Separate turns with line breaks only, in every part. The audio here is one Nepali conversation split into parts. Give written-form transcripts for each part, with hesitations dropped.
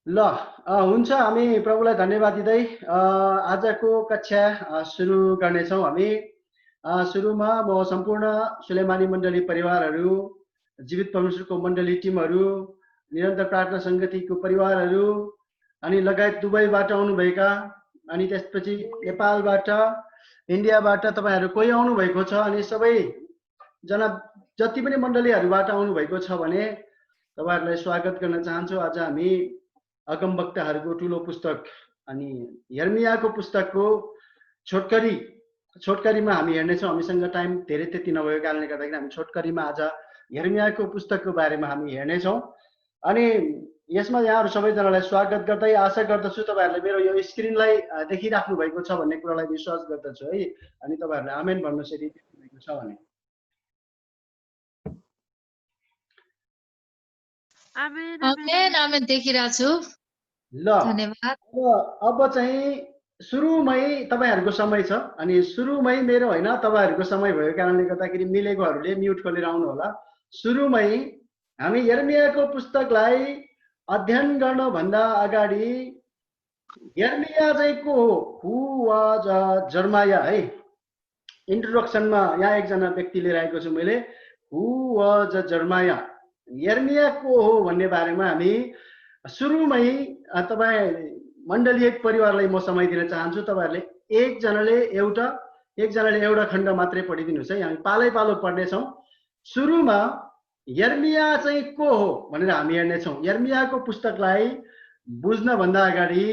ल हुन्छ हामी प्रभुलाई धन्यवाद दिँदै आजको कक्षा सुरु गर्नेछौँ हामी। सुरुमा म सम्पूर्ण सुलेमानी मण्डली परिवारहरू, जीवित परमेश्वरको मण्डली टिमहरू, निरन्तर प्रार्थना सङ्गतिको परिवारहरू अनि लगायत दुबईबाट आउनुभएका अनि त्यसपछि नेपालबाट, इन्डियाबाट तपाईँहरू कोही आउनुभएको छ अनि सबैजना जति पनि मण्डलीहरूबाट आउनुभएको छ भने तपाईँहरूलाई स्वागत गर्न चाहन्छु। आज हामी अगमवक्ताहरूको ठुलो पुस्तक अनि यर्मियाको पुस्तकको छोटकरीमा हामी हेर्नेछौँ। हामीसँग टाइम धेरै त्यति नभएको कारणले गर्दाखेरि हामी छोटकरीमा आज यर्मियाको पुस्तकको बारेमा हामी हेर्नेछौँ। अनि यसमा यहाँहरू सबैजनालाई स्वागत गर्दै आशा गर्दछु तपाईँहरूले मेरो यो स्क्रिनलाई देखिराख्नु भएको छ भन्ने कुरालाई विश्वास गर्दछु है। अनि तपाईँहरूले आमेन भन्नुहोस् यदि देखिरहेको छ भने।
आमेन देखिरहेको छु।
ल
धन्यवाद।
अब चाहिँ सुरुमै तपाईँहरूको समय छ अनि सुरुमै मेरो होइन तपाईँहरूको समय भएको कारणले गर्दाखेरि मिलेकोहरूले म्युट खोलेर आउनु होला। सुरुमै हामी यर्मियाको पुस्तकलाई अध्ययन गर्नुभन्दा अगाडि यर्मिया चाहिँ को हो, हु वाज जर्माया है। इन्ट्रोडक्सनमा यहाँ एकजना व्यक्ति लिएर आएको छु मैले, हु वाज जर्माया, यर्मिया को हो भन्ने बारेमा हामी सुरुमै तपाईँ मण्डलीय परिवारलाई म समय दिन चाहन्छु। तपाईँहरूले एकजनाले एउटा खण्ड मात्रै पढिदिनुहोस् है, हामी पालै पालो पढ्नेछौँ। सुरुमा यर्मिया चाहिँ को हो भनेर हामी हेर्नेछौँ। यर्मियाको पुस्तकलाई बुझ्नभन्दा अगाडि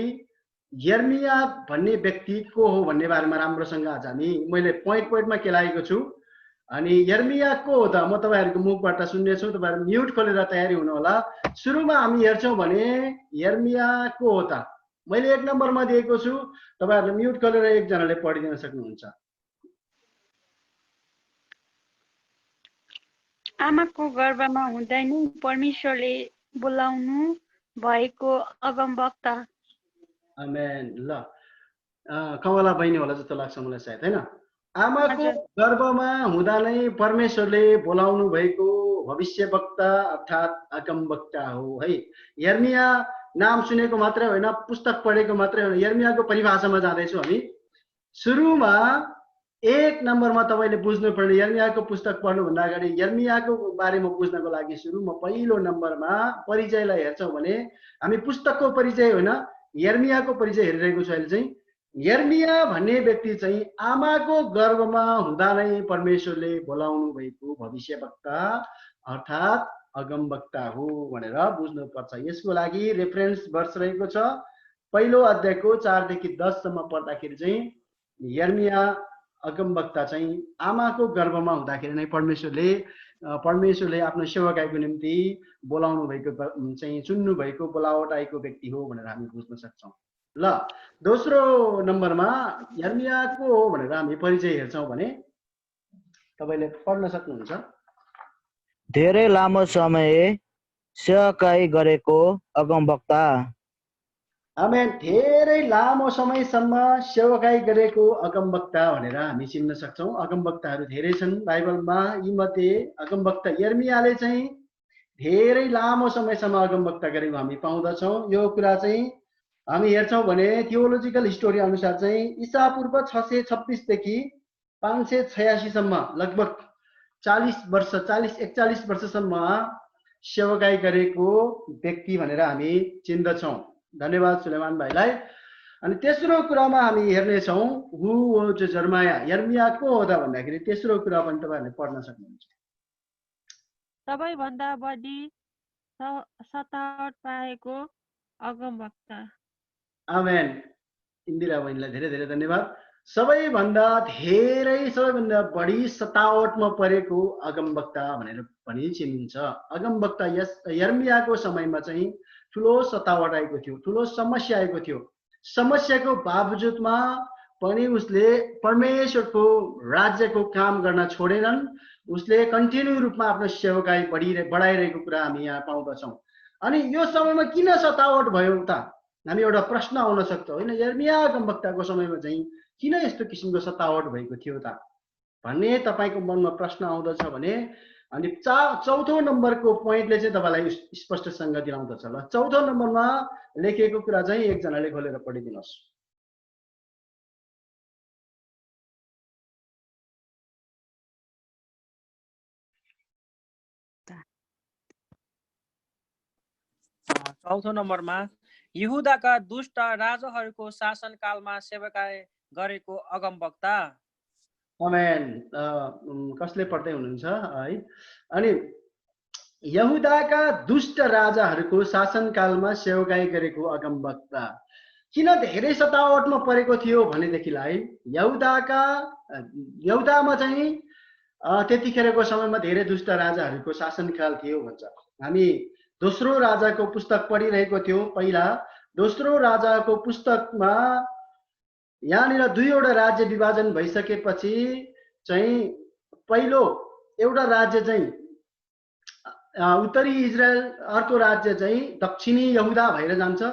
यर्मिया भन्ने व्यक्ति को हो भन्ने बारेमा राम्रोसँग आज हामी मैले पोइन्टमा केलाएको छु। अनि यर्मिया को हो त म तपाईँहरूको मुखबाट सुन्नेछु, तपाईँहरू म्युट खोलेर तयारी हुनु होला। सुरुमा हामी हेर्छौँ भने यर्मिया को हो त मैले 1 नम्बरमा दिएको छु, तपाईँहरूले म्युट खोलेर एकजनाले पढिदिन सक्नुहुन्छ।
आमाको गर्भमा हुँदै नै परमेश्वरले बोलाउनु भएको अगमवक्ता।
आमेन। ल कमला बहिनी होला जस्तो लाग्छ मलाई सायद, हैन? आमाको गर्भमा हुँदा नै परमेश्वरले बोलाउनु भएको भविष्यवक्ता अर्थात् अगमवक्ता हो है। यर्मिया नाम सुनेको मात्रै होइन, पुस्तक पढेको मात्रै होइन, यर्मियाको परिभाषामा जाँदैछौँ हामी। सुरुमा 1 नम्बरमा तपाईँले बुझ्नुपर्ने, यर्मियाको पुस्तक पढ्नुभन्दा अगाडि यर्मियाको बारेमा बुझ्नको लागि सुरुमा पहिलो नम्बरमा परिचयलाई हेर्छौँ भने हामी पुस्तकको परिचय होइन यर्मियाको परिचय हेरिरहेको छु अहिले चाहिँ। यर्मिया भन्ने व्यक्ति चाहिँ आमाको गर्भमा हुँदा नै परमेश्वरले बोलाउनु भएको भविष्यवक्ता अर्थात् अगमवक्ता हो भनेर बुझ्नुपर्छ। यसको लागि रेफरेन्स वर्ष रहेको छ पहिलो अध्यायको 4 देखि 10 सम्म पढ्दाखेरि चाहिँ यर्मिया अगमवक्ता चाहिँ आमाको गर्भमा हुँदाखेरि नै परमेश्वरले आफ्नो सेवकाईको निम्ति बोलाउनु भएको चाहिँ चुन्नु भएको बोलावट आएको व्यक्ति हो भनेर हामी बुझ्न सक्छौँ। ल दोस्रो नम्बरमा यर्मिया को हो भनेर हामी परिचय हेर्छौँ भने तपाईले पढ्न सक्नुहुन्छ।
धेरै लामो समय सेवकाई गरेको अगमवक्ता।
आमेन। धेरै लामो समयसम्म सेवकाई गरेको अगमवक्ता भनेर हामी चिन्न सक्छौँ। अगमवक्ताहरू धेरै छन् बाइबलमा, यी मध्ये अगमवक्ता यर्मियाले चाहिँ धेरै लामो समयसम्म अगमवक्ता गरेको हामी पाउँदछौँ। यो कुरा चाहिँ हामी हेर्छौँ भने थियोलोजिकल हिस्टोरी अनुसार चाहिँ ईसा पूर्व 626 देखि 586 सम्म लगभग 40-41 वर्षसम्म सेवकाई गरेको व्यक्ति भनेर हामी चिन्दछौँ। धन्यवाद सुलेमान भाइलाई। अनि तेस्रो कुरामा हामी हेर्नेछौँ हु वाज जर्माया, यर्मिया को हो त भन्दाखेरि तेस्रो कुरा पनि तपाईहरुले पढ्न सक्नुहुन्छ।
सबैभन्दा बढी सतावट पाएको अगमवक्ता।
आमेन। इन्दिरा बहिनीलाई धेरै धेरै धन्यवाद। सबैभन्दा बढी सतावटमा परेको अगमवक्ता भनेर पनि चिनिन्छ। अगमवक्ता यर्मियाको समयमा चाहिँ ठुलो सतावट आएको थियो, ठुलो समस्या आएको थियो। समस्याको बावजुदमा पनि उसले परमेश्वरको राज्यको काम गर्न छोडेनन्। उसले कन्टिन्यू रूपमा आफ्नो सेवकाई बढाइरहेको कुरा हामी यहाँ पाउँदछौँ। अनि यो समयमा किन सतावट भयो त हामी एउटा प्रश्न आउन सक्छ होइन, यर्मिया अगमवक्ताको समयमा चाहिँ किन यस्तो किसिमको सतावट भएको थियो त भन्ने तपाईको मनमा प्रश्न आउँदछ भने अनि चौथो नम्बरको पोइन्टले चाहिँ तपाईलाई स्पष्टसँग दिलाउँदछ। ल, चौथो नम्बरमा लेखिएको कुरा चाहिँ एकजनाले खोलेर पढिदिनुहोस्।
चौथो नम्बरमा यहुदाका दुष्ट राजाहरूको शासनकालमा सेवाकार्य गरेको अगमवक्ता।
आमेन। कसले पढ्दै हुनुहुन्छ है? अनि यहुदाका दुष्ट राजाहरूको शासनकालमा सेवाकार्य गरेको अगमवक्ता किन धेरै सतावटमा परेको थियो भनेदेखिलाई यहुदामा चाहिँ त्यतिखेरको समयमा धेरै दुष्ट राजाहरूको शासनकाल थियो भन्छ। हामी दोस्रो राजाको पुस्तक पढिरहेको थियौँ। पहिला दोस्रो राजाको पुस्तकमा यहाँनिर दुईवटा राज्य विभाजन भइसकेपछि चाहिँ पहिलो एउटा राज्य चाहिँ उत्तरी इजरायल, अर्को राज्य चाहिँ दक्षिणी यहुदा भएर जान्छ।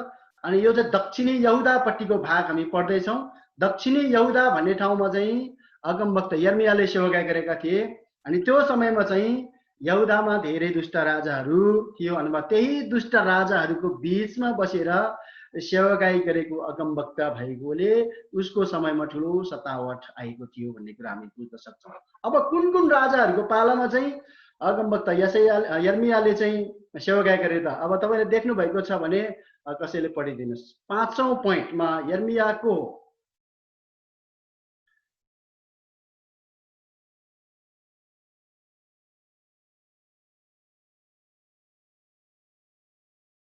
अनि यो चाहिँ दक्षिणी यहुदापट्टिको भाग हामी पढ्दैछौँ। दक्षिणी यहुदा भन्ने ठाउँमा चाहिँ अगमवक्ता यर्मियाले सेवाकार्य गरेका थिए। अनि त्यो समयमा चाहिँ यहुदामा धेरै दुष्ट राजाहरू थियो। अनि त्यही दुष्ट राजाहरूको बिचमा बसेर सेवाकार्य गरेको अगमवक्ता भएकोले उसको समयमा ठुलो सतावट आएको थियो भन्ने कुरा हामी बुझ्न सक्छौँ। अब कुन कुन राजाहरूको पालामा चाहिँ अगमवक्ता यर्मियाले चाहिँ सेवाकार्य गरे त? अब तपाईँले देख्नु भएको छ भने कसैले पढिदिनुहोस्। 5औं पोइन्टमा यर्मियाको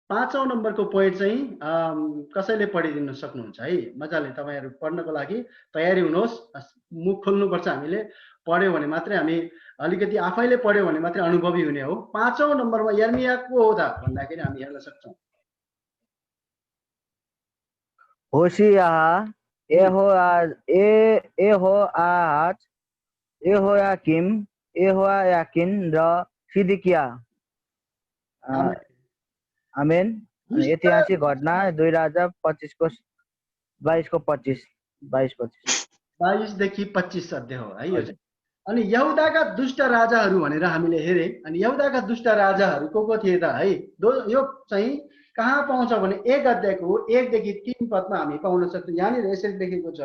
पाँचौं नम्बरको पोइन्ट चाहिँ कसैले पढिदिन सक्नुहुन्छ है? मजाले तपाईँहरू पढ्नको लागि तयारी हुनुहोस्। मुख खोल्नुपर्छ। हामीले पढ्यो भने मात्रै हामी अलिकति आफैले पढ्यो भने मात्रै अनुभवी हुने हो। 5औं नम्बरमा यर्मिया को हो त भन्दाखेरि हामी हेर्न सक्छौँ।
होसियाह, यहोआहाज, यहोयाकिम, यहोयाकिन र सिदकिया। आमेन। ऐतिहासिक घटना 2 राजा 22
देखि 25 अध्याय हो है यो चाहिँ। अनि यहुदाका दुष्ट राजाहरू भनेर हामीले हेरे। अनि यहुदाका दुष्ट राजाहरू को थिए त है? यो चाहिँ कहाँ पाउँछ भने 1 अध्यायको 1 देखि 3 पदमा हामी पाउन सक्छौँ। यहाँनिर यसरी लेखेको छ,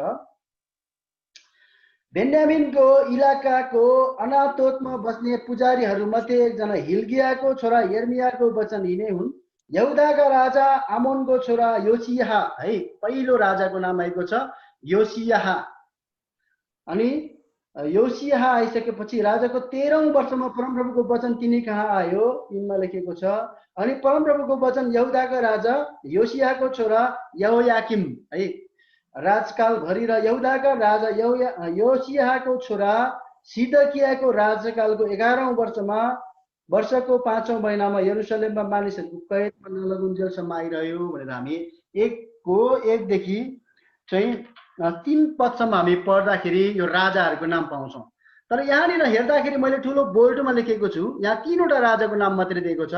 बेन्यामिनको इलाकाको अनातोतमा बस्ने पुजारीहरू मध्ये एकजना हिल्कियाको छोरा यर्मियाको वचन यिनै हुन्। यहुदाका राजा आमोनको छोरा योसियाह है, पहिलो राजाको नाम आएको छ योसियाह। अनि योसियाह आइसकेपछि राजाको 13औं वर्षमा परमप्रभुको वचन तिनी कहाँ आयो, यिनमा लेखेको छ। अनि परमप्रभुको वचन यहुदाका राजा योसियाहको छोरा यहोयाकिम है राजकाल भरि र यहुदाका राजा योसियाहको छोरा सिदकियाको राजकालको 11औं वर्षको 5औं महिनामा यरुसलेममा मानिसहरूको कैदमा नलगुन्जेलसम्म आइरह्यो भनेर हामी 1 देखि चाहिँ 3 पदसम्म हामी पढ्दाखेरि यो राजाहरूको नाम पाउँछौँ। तर यहाँनिर हेर्दाखेरि मैले ठुलो बोल्डमा लेखेको छु, यहाँ 3वटा राजाको नाम मात्रै दिएको छ।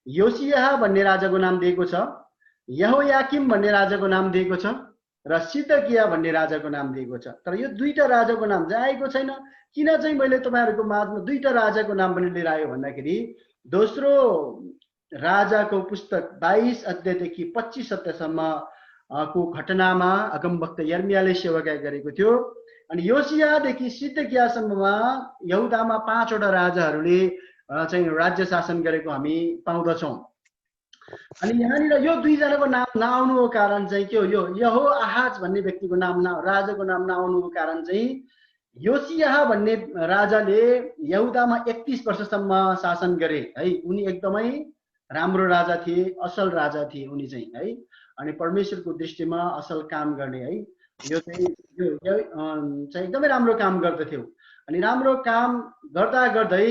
योसियाह भन्ने राजाको नाम दिएको छ, यहोयाकिम भन्ने राजाको नाम दिएको छ र सिदकिया भन्ने राजाको नाम दिएको छ। तर यो 2टा राजाको नाम चाहिँ आएको छैन। किन चाहिँ मैले तपाईँहरूको माझमा 2टा राजाको नाम पनि लिएर आयो भन्दाखेरि दोस्रो राजाको पुस्तक 22 अध्यायदेखि 25 अध्यायसम्म को घटनामा अगमवक्ता यर्मियाले सेवाकार्य गरेको थियो। अनि योसियादेखि सिदकियासम्ममा यहुदामा 5वटा राजाहरूले चाहिँ राज्य शासन गरेको हामी पाउँदछौँ। अनि यहाँनिर यो 2 जनाको नाम नआउनुको कारण चाहिँ के हो? यो यहोआहाज भन्ने व्यक्तिको नाम राजाको नाम नआउनुको कारण चाहिँ योसियाह भन्ने राजाले यहुदामा 31 वर्षसम्म शासन गरे है। उनी एकदमै राम्रो राजा थिए, असल राजा थिए उनी चाहिँ है। अनि परमेश्वरको दृष्टिमा असल काम गर्ने है, यो चाहिँ एकदमै राम्रो काम गर्दथ्यो। अनि राम्रो काम गर्दा गर्दै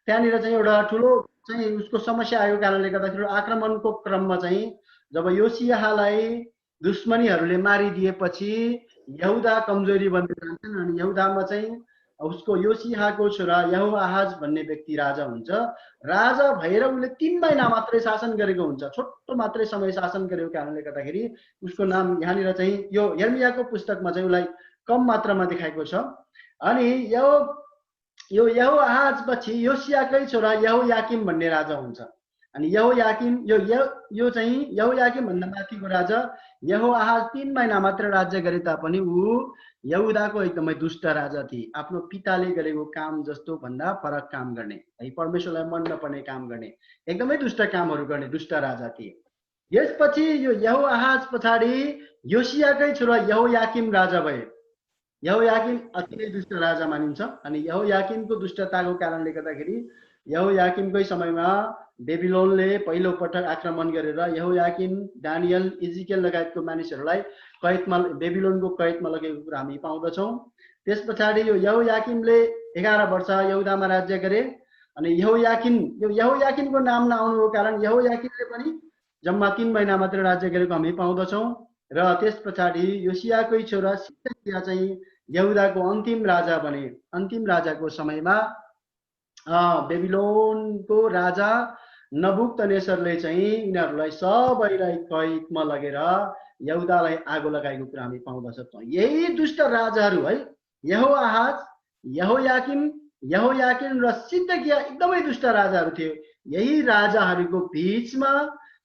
त्यहाँनिर चाहिँ एउटा ठुलो चाहिँ उसको समस्या आएको कारणले गर्दाखेरि आक्रमणको क्रममा चाहिँ जब योसियाहलाई दुश्मनीहरूले मारिदिएपछि यहुदा कमजोरी बन्दै जान्छन्। अनि यहुदामा चाहिँ उसको योसियाहको छोरा यहोआहाज भन्ने व्यक्ति राजा हुन्छ। राजा भएर उसले 3 महिना मात्रै शासन गरेको हुन्छ, छोटो मात्रै समय शासन गरेको कारणले गर्दाखेरि उसको नाम यहाँनिर चाहिँ यो यर्मियाको पुस्तकमा चाहिँ उसलाई कम मात्रामा देखाएको छ। अनि यो यो यहोआहाज पछि योसियाकै छोरा यहोयाकिम भन्ने राजा हुन्छ। अनि यहोयाकिम यो चाहिँ यहोयाकिम भन्दा माथिको राजा यहोआहाज 3 महिना मात्र राज्य गरे तापनि ऊ यहुदाको एकदमै दुष्ट राजा थिए। आफ्नो पिताले गरेको काम जस्तो भन्दा फरक काम गर्ने है, परमेश्वरलाई मन नपर्ने काम गर्ने, एकदमै दुष्ट कामहरू गर्ने दुष्ट राजा थिए। यसपछि यो यहोआहाज पछाडि योसियाकै छोरा यहोयाकिम राजा भए। यहोयाकिम अति नै दुष्ट राजा मानिन्छ। अनि यहोयाकिमको दुष्टताको कारणले गर्दाखेरि यहोयाकिमकै समयमा बेबिलोनले पहिलो पटक आक्रमण गरेर यहोयाकिम, दानियल, इजिकेल लगायतको मानिसहरूलाई बेबिलोनको कैदमा लगेको कुरा हामी पाउँदछौँ। त्यस पछाडि यो यहोयाकिमले 11 वर्ष यहुदामा राज्य गरे। अनि यहोयाकिमको नाम नआउनुको कारण यहोयाकिमले पनि जम्मा 3 महिना मात्र राज्य गरेको हामी पाउँदछौँ। र त्यस पछाडि योसियाकै छोरा सिदकिया चाहिँ यहुदाको अन्तिम राजा बने। अन्तिम राजाको समयमा बेबिलोनको राजा नबुकदनेस्सरले चाहिँ यिनीहरूलाई सबैलाई कैदमा लगेर यहुदालाई आगो लगाएको कुरा हामी पाउँदछौँ। यही दुष्ट राजाहरू है, यहोआहाज, यहोयाकिम र सिदकिया एकदमै दुष्ट राजाहरू थियो। यही राजाहरूको बिचमा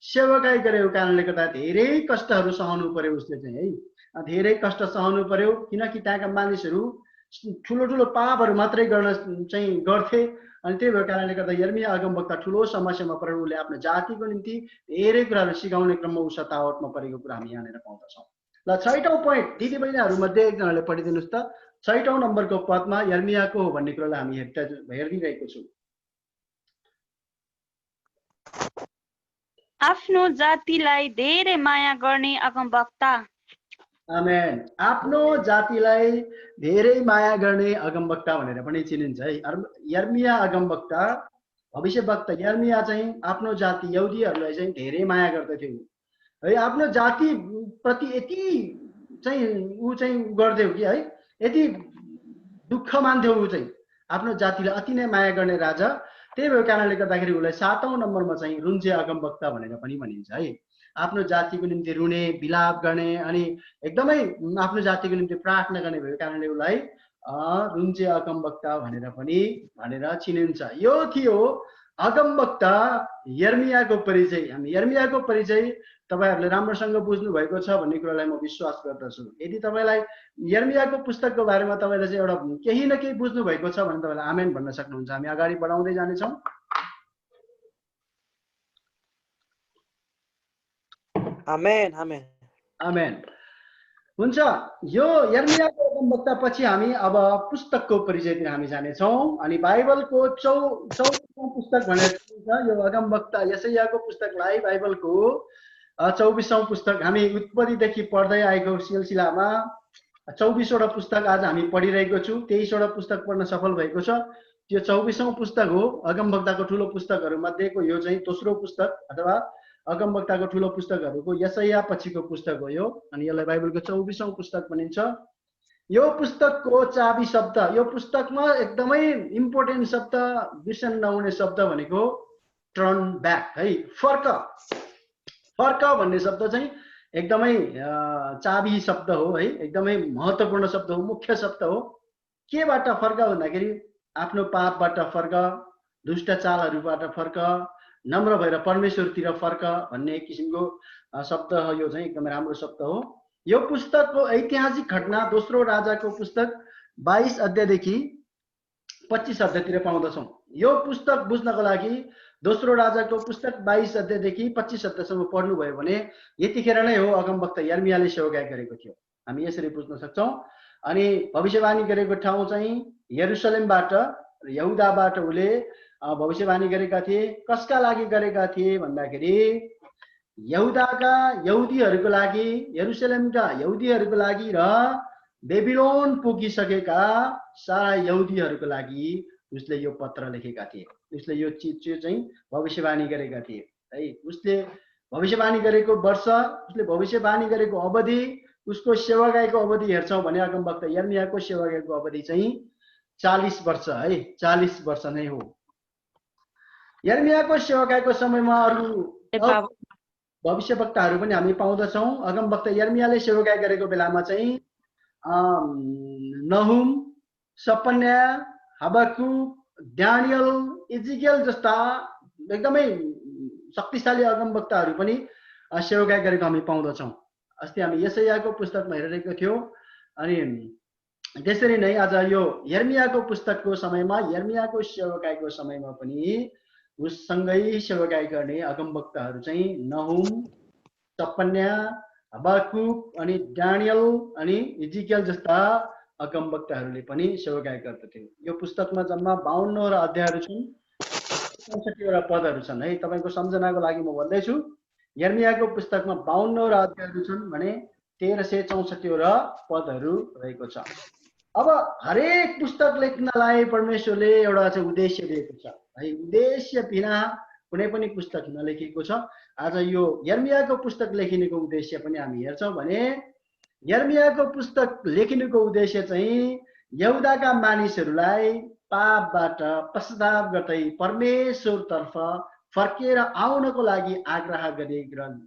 सेवकाई गरेको कारणले गर्दा धेरै कष्टहरू सहनु पर्यो उसले चाहिँ है, धेरै कष्ट सहनु पर्यो। किनकि त्यहाँका मानिसहरू ठुलो ठुलो पापहरू मात्रै गर्थे। अनि त्यही भएको कारणले गर्दा यर्मिया अगमवक्ता ठुलो समस्यामा परेर उसले आफ्नो जातिको निम्ति धेरै कुराहरू सिकाउने क्रममा ऊ सतावटमा परेको कुरा हामी यहाँनिर पाउँदछौँ। ल 6औं पोइन्ट दिदीबहिनीहरू मध्ये एकजनाले पढिदिनुहोस् त। 6औं नम्बरको पदमा यर्मियाको हो भन्ने कुरालाई हामी हेरिरहेको छौँ।
आफ्नो जातिलाई धेरै माया गर्ने अगमवक्ता।
आमेन। आफ्नो जातिलाई धेरै माया गर्ने अगमवक्ता भनेर पनि चिनिन्छ है। यर्मिया अगमवक्ता, भविष्यवक्ता यर्मिया चाहिँ आफ्नो जाति यहुदीहरूलाई चाहिँ धेरै माया गर्दथ्यो है। आफ्नो जाति प्रति यति चाहिँ ऊ चाहिँ गर्थ्यो कि है, यति दुःख मान्थ्यो ऊ चाहिँ आफ्नो जातिलाई अति नै माया गर्ने राजा। त्यही भएको कारणले गर्दाखेरि उसलाई 7औं नम्बरमा चाहिँ रुन्चे अगमवक्ता भनेर पनि भनिन्छ है। आफ्नो जातिको निम्ति रुने, विलाप गर्ने अनि एकदमै आफ्नो जातिको निम्ति प्रार्थना गर्ने भएको कारणले उसलाई रुन्चे अगमवक्ता भनेर चिनिन्छ। यो थियो अगमवक्ता यर्मियाको परिचय। हामी यर्मियाको परिचय तपाईहरुले राम्रोसँग बुझ्नु भएको छ भन्ने कुरालाई म विश्वास गर्दछु। यदि तपाईलाई यर्मियाको पुस्तकको बारेमा तपाईले चाहिँ एउटा केही न केही बुझ्नु भएको छ भने तपाईले आमेन भन्न सक्नुहुन्छ। हामी अगाडि बढाउँदै जानेछौँ।
आमेन आमेन
आमेन। हुन्छ, यो यर्मियाको अगमवक्ता पछि हामी अब पुस्तकको परिचयतिर हामी जानेछौँ। अनि बाइबलको 24औं पुस्तक भनेर चिनिन्छ यो अगमवक्ता यशायाको पुस्तकलाई। बाइबलको 24औं पुस्तक हामी उत्पत्तिदेखि पढ्दै आएको सिलसिलामा 24वटा पुस्तक आज हामी पढिरहेको छौँ। 23वटा पुस्तक पढ्न सफल भएको छ। त्यो 24औं पुस्तक हो। अगमवक्ताको ठुलो पुस्तकहरू मध्येको यो चाहिँ दोस्रो पुस्तक अथवा अगमवक्ताको ठुलो पुस्तकहरूको यशाया पछिको पुस्तक हो यो। अनि यसलाई बाइबलको 24औं पुस्तक भनिन्छ। यो पुस्तकको चाबी शब्द, यो पुस्तकमा एकदमै इम्पोर्टेन्ट शब्द, बिर्सन नहुने शब्द भनेको टर्न ब्याक है, फर्क भन्ने शब्द चाहिँ एकदमै चाबी शब्द हो है, एकदमै महत्त्वपूर्ण शब्द हो, मुख्य शब्द हो। केबाट फर्क भन्दाखेरि आफ्नो पापबाट फर्क, दुष्ट चालहरूबाट फर्क, नम्र भएर परमेश्वरतिर फर्क भन्ने किसिमको शब्द हो। यो चाहिँ एकदमै राम्रो शब्द हो। यो पुस्तकको ऐतिहासिक घटना दोस्रो राजाको पुस्तक 22 अध्यायदेखि 25 अध्यायतिर पाउँदछौँ। यो पुस्तक बुझ्नको लागि दोस्रो राजाको पुस्तक 22 अध्यायदेखि 25 अध्यायसम्म पढ्नुभयो भने यतिखेर नै हो अगमवक्ता यर्मियाले सेवकाई गरेको थियो, हामी यसरी बुझ्न सक्छौँ। अनि भविष्यवाणी गरेको ठाउँ चाहिँ यरुसलेमबाट, यहुदाबाट उसले भविष्यवाणी गरेका थिए। कसका लागि गरेका थिए भन्दाखेरि यहुदाका यहुदीहरूको लागि, यरुसलेमका यहुदीहरूको लागि र बेबिलोन पुगिसकेका सारा यहुदीहरूको लागि उसले यो पत्र लेखेका थिए। उसले यो चिज चाहिँ भविष्यवाणी गरेका थिए है। उसले भविष्यवाणी गरेको वर्ष, उसले भविष्यवाणी गरेको अवधि, उसको सेवाकाईको अवधि हेर्छौँ भने अगमवक्ता यर्मियाको सेवाकाईको अवधि चाहिँ 40 वर्ष है, 40 वर्ष नै हो। यर्मियाको सेवाकाईको समयमा अरू भविष्यवक्ताहरू पनि हामी पाउँदछौँ। अगमवक्ता यर्मियाले सेवाकाई गरेको बेलामा चाहिँ नहुम, सपन्या हबकुक, ड्यानियल, इजिकेल जस्ता एकदमै शक्तिशाली अगमवक्ताहरू पनि सेवकाई गरेको हामी पाउँदछौँ। अस्ति हामी यशायाको पुस्तकमा हेरेको थियौँ। अनि त्यसरी नै आज यो यर्मियाको पुस्तकको समयमा, यर्मियाको सेवकाईको समयमा पनि उससँगै सेवकाई गर्ने अगमवक्ताहरू चाहिँ नहुम, सपन्या, हबकुक अनि ड्यानियल अनि इजिकेल जस्ता अगमवक्ताहरूले पनि सेवकाई गर्दथे। यो पुस्तकमा जम्मा 52 वटा अध्यायहरू छन्, 64 वटा पदहरू छन् है। तपाईको सम्झनाको लागि म भन्दैछु, यर्मियाको पुस्तकमा 52 वटा अध्यायहरू छन् भने 1364 वटा पदहरू रहेको छ। अब हरेक पुस्तक लेख्नलाई परमेश्वरले एउटा चाहिँ उद्देश्य दिएको छ है। उद्देश्य बिना कुनै पनि पुस्तक नलेखिएको छ। आज यो यर्मियाको पुस्तक लेखिनुको उद्देश्य पनि हामी हेर्छौँ भने यर्मियाको पुस्तक लेखिनुको उद्देश्य चाहिँ यहुदाका मानिसहरूलाई पापबाट पश्चाताप गर्दै परमेश्वरतर्फ फर्केर आउनको लागि आग्रह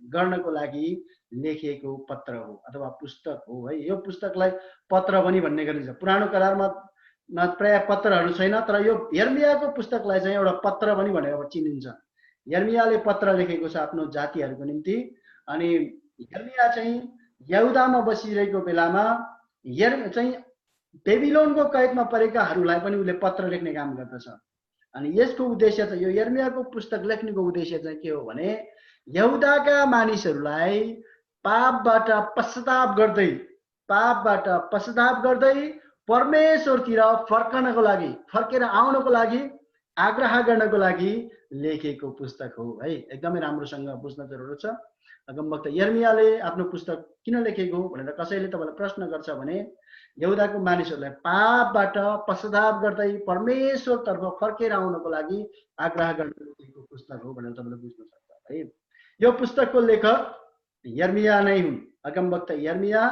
गर्नको लागि लेखिएको पत्र हो अथवा पुस्तक हो है। यो पुस्तकलाई पत्र पनि भन्ने गरिन्छ। पुरानो करारमा प्राय पत्रहरू छैन, तर यो यर्मियाको पुस्तकलाई चाहिँ एउटा पत्र पनि भनेर चिनिन्छ। यर्मियाले पत्र लेखेको छ आफ्नो जातिहरूको निम्ति। अनि यर्मिया चाहिँ यहुदामा बसिरहेको बेलामा चाहिँ बेबिलोनको कैदमा परेकाहरूलाई पनि उसले पत्र लेख्ने काम गर्दछ। अनि यसको उद्देश्य चाहिँ यो यर्मियाको पुस्तक लेख्नुको उद्देश्य चाहिँ के हो भने यहुदाका मानिसहरूलाई पापबाट पश्चाताप गर्दै परमेश्वरतिर फर्कनको लागि, फर्केर आउनको लागि आग्रह गर्नको लागि लेखेको पुस्तक हो है। एकदमै राम्रोसँग बुझ्न जरुरत छ। अगमवक्ता यर्मियाले आफ्नो पुस्तक किन लेखेको भनेर कसैले तपाईलाई प्रश्न गर्छ भने यहुदाको मानिसहरूलाई पापबाट पश्चाताप गर्दै परमेश्वरतर्फ फर्केर आउनको लागि आग्रह गर्न लेखेको पुस्तक हो भनेर तपाईले बुझ्न सक्छ है। यो पुस्तकको लेखक यर्मिया नै हुन्। अगमवक्ता यर्मिया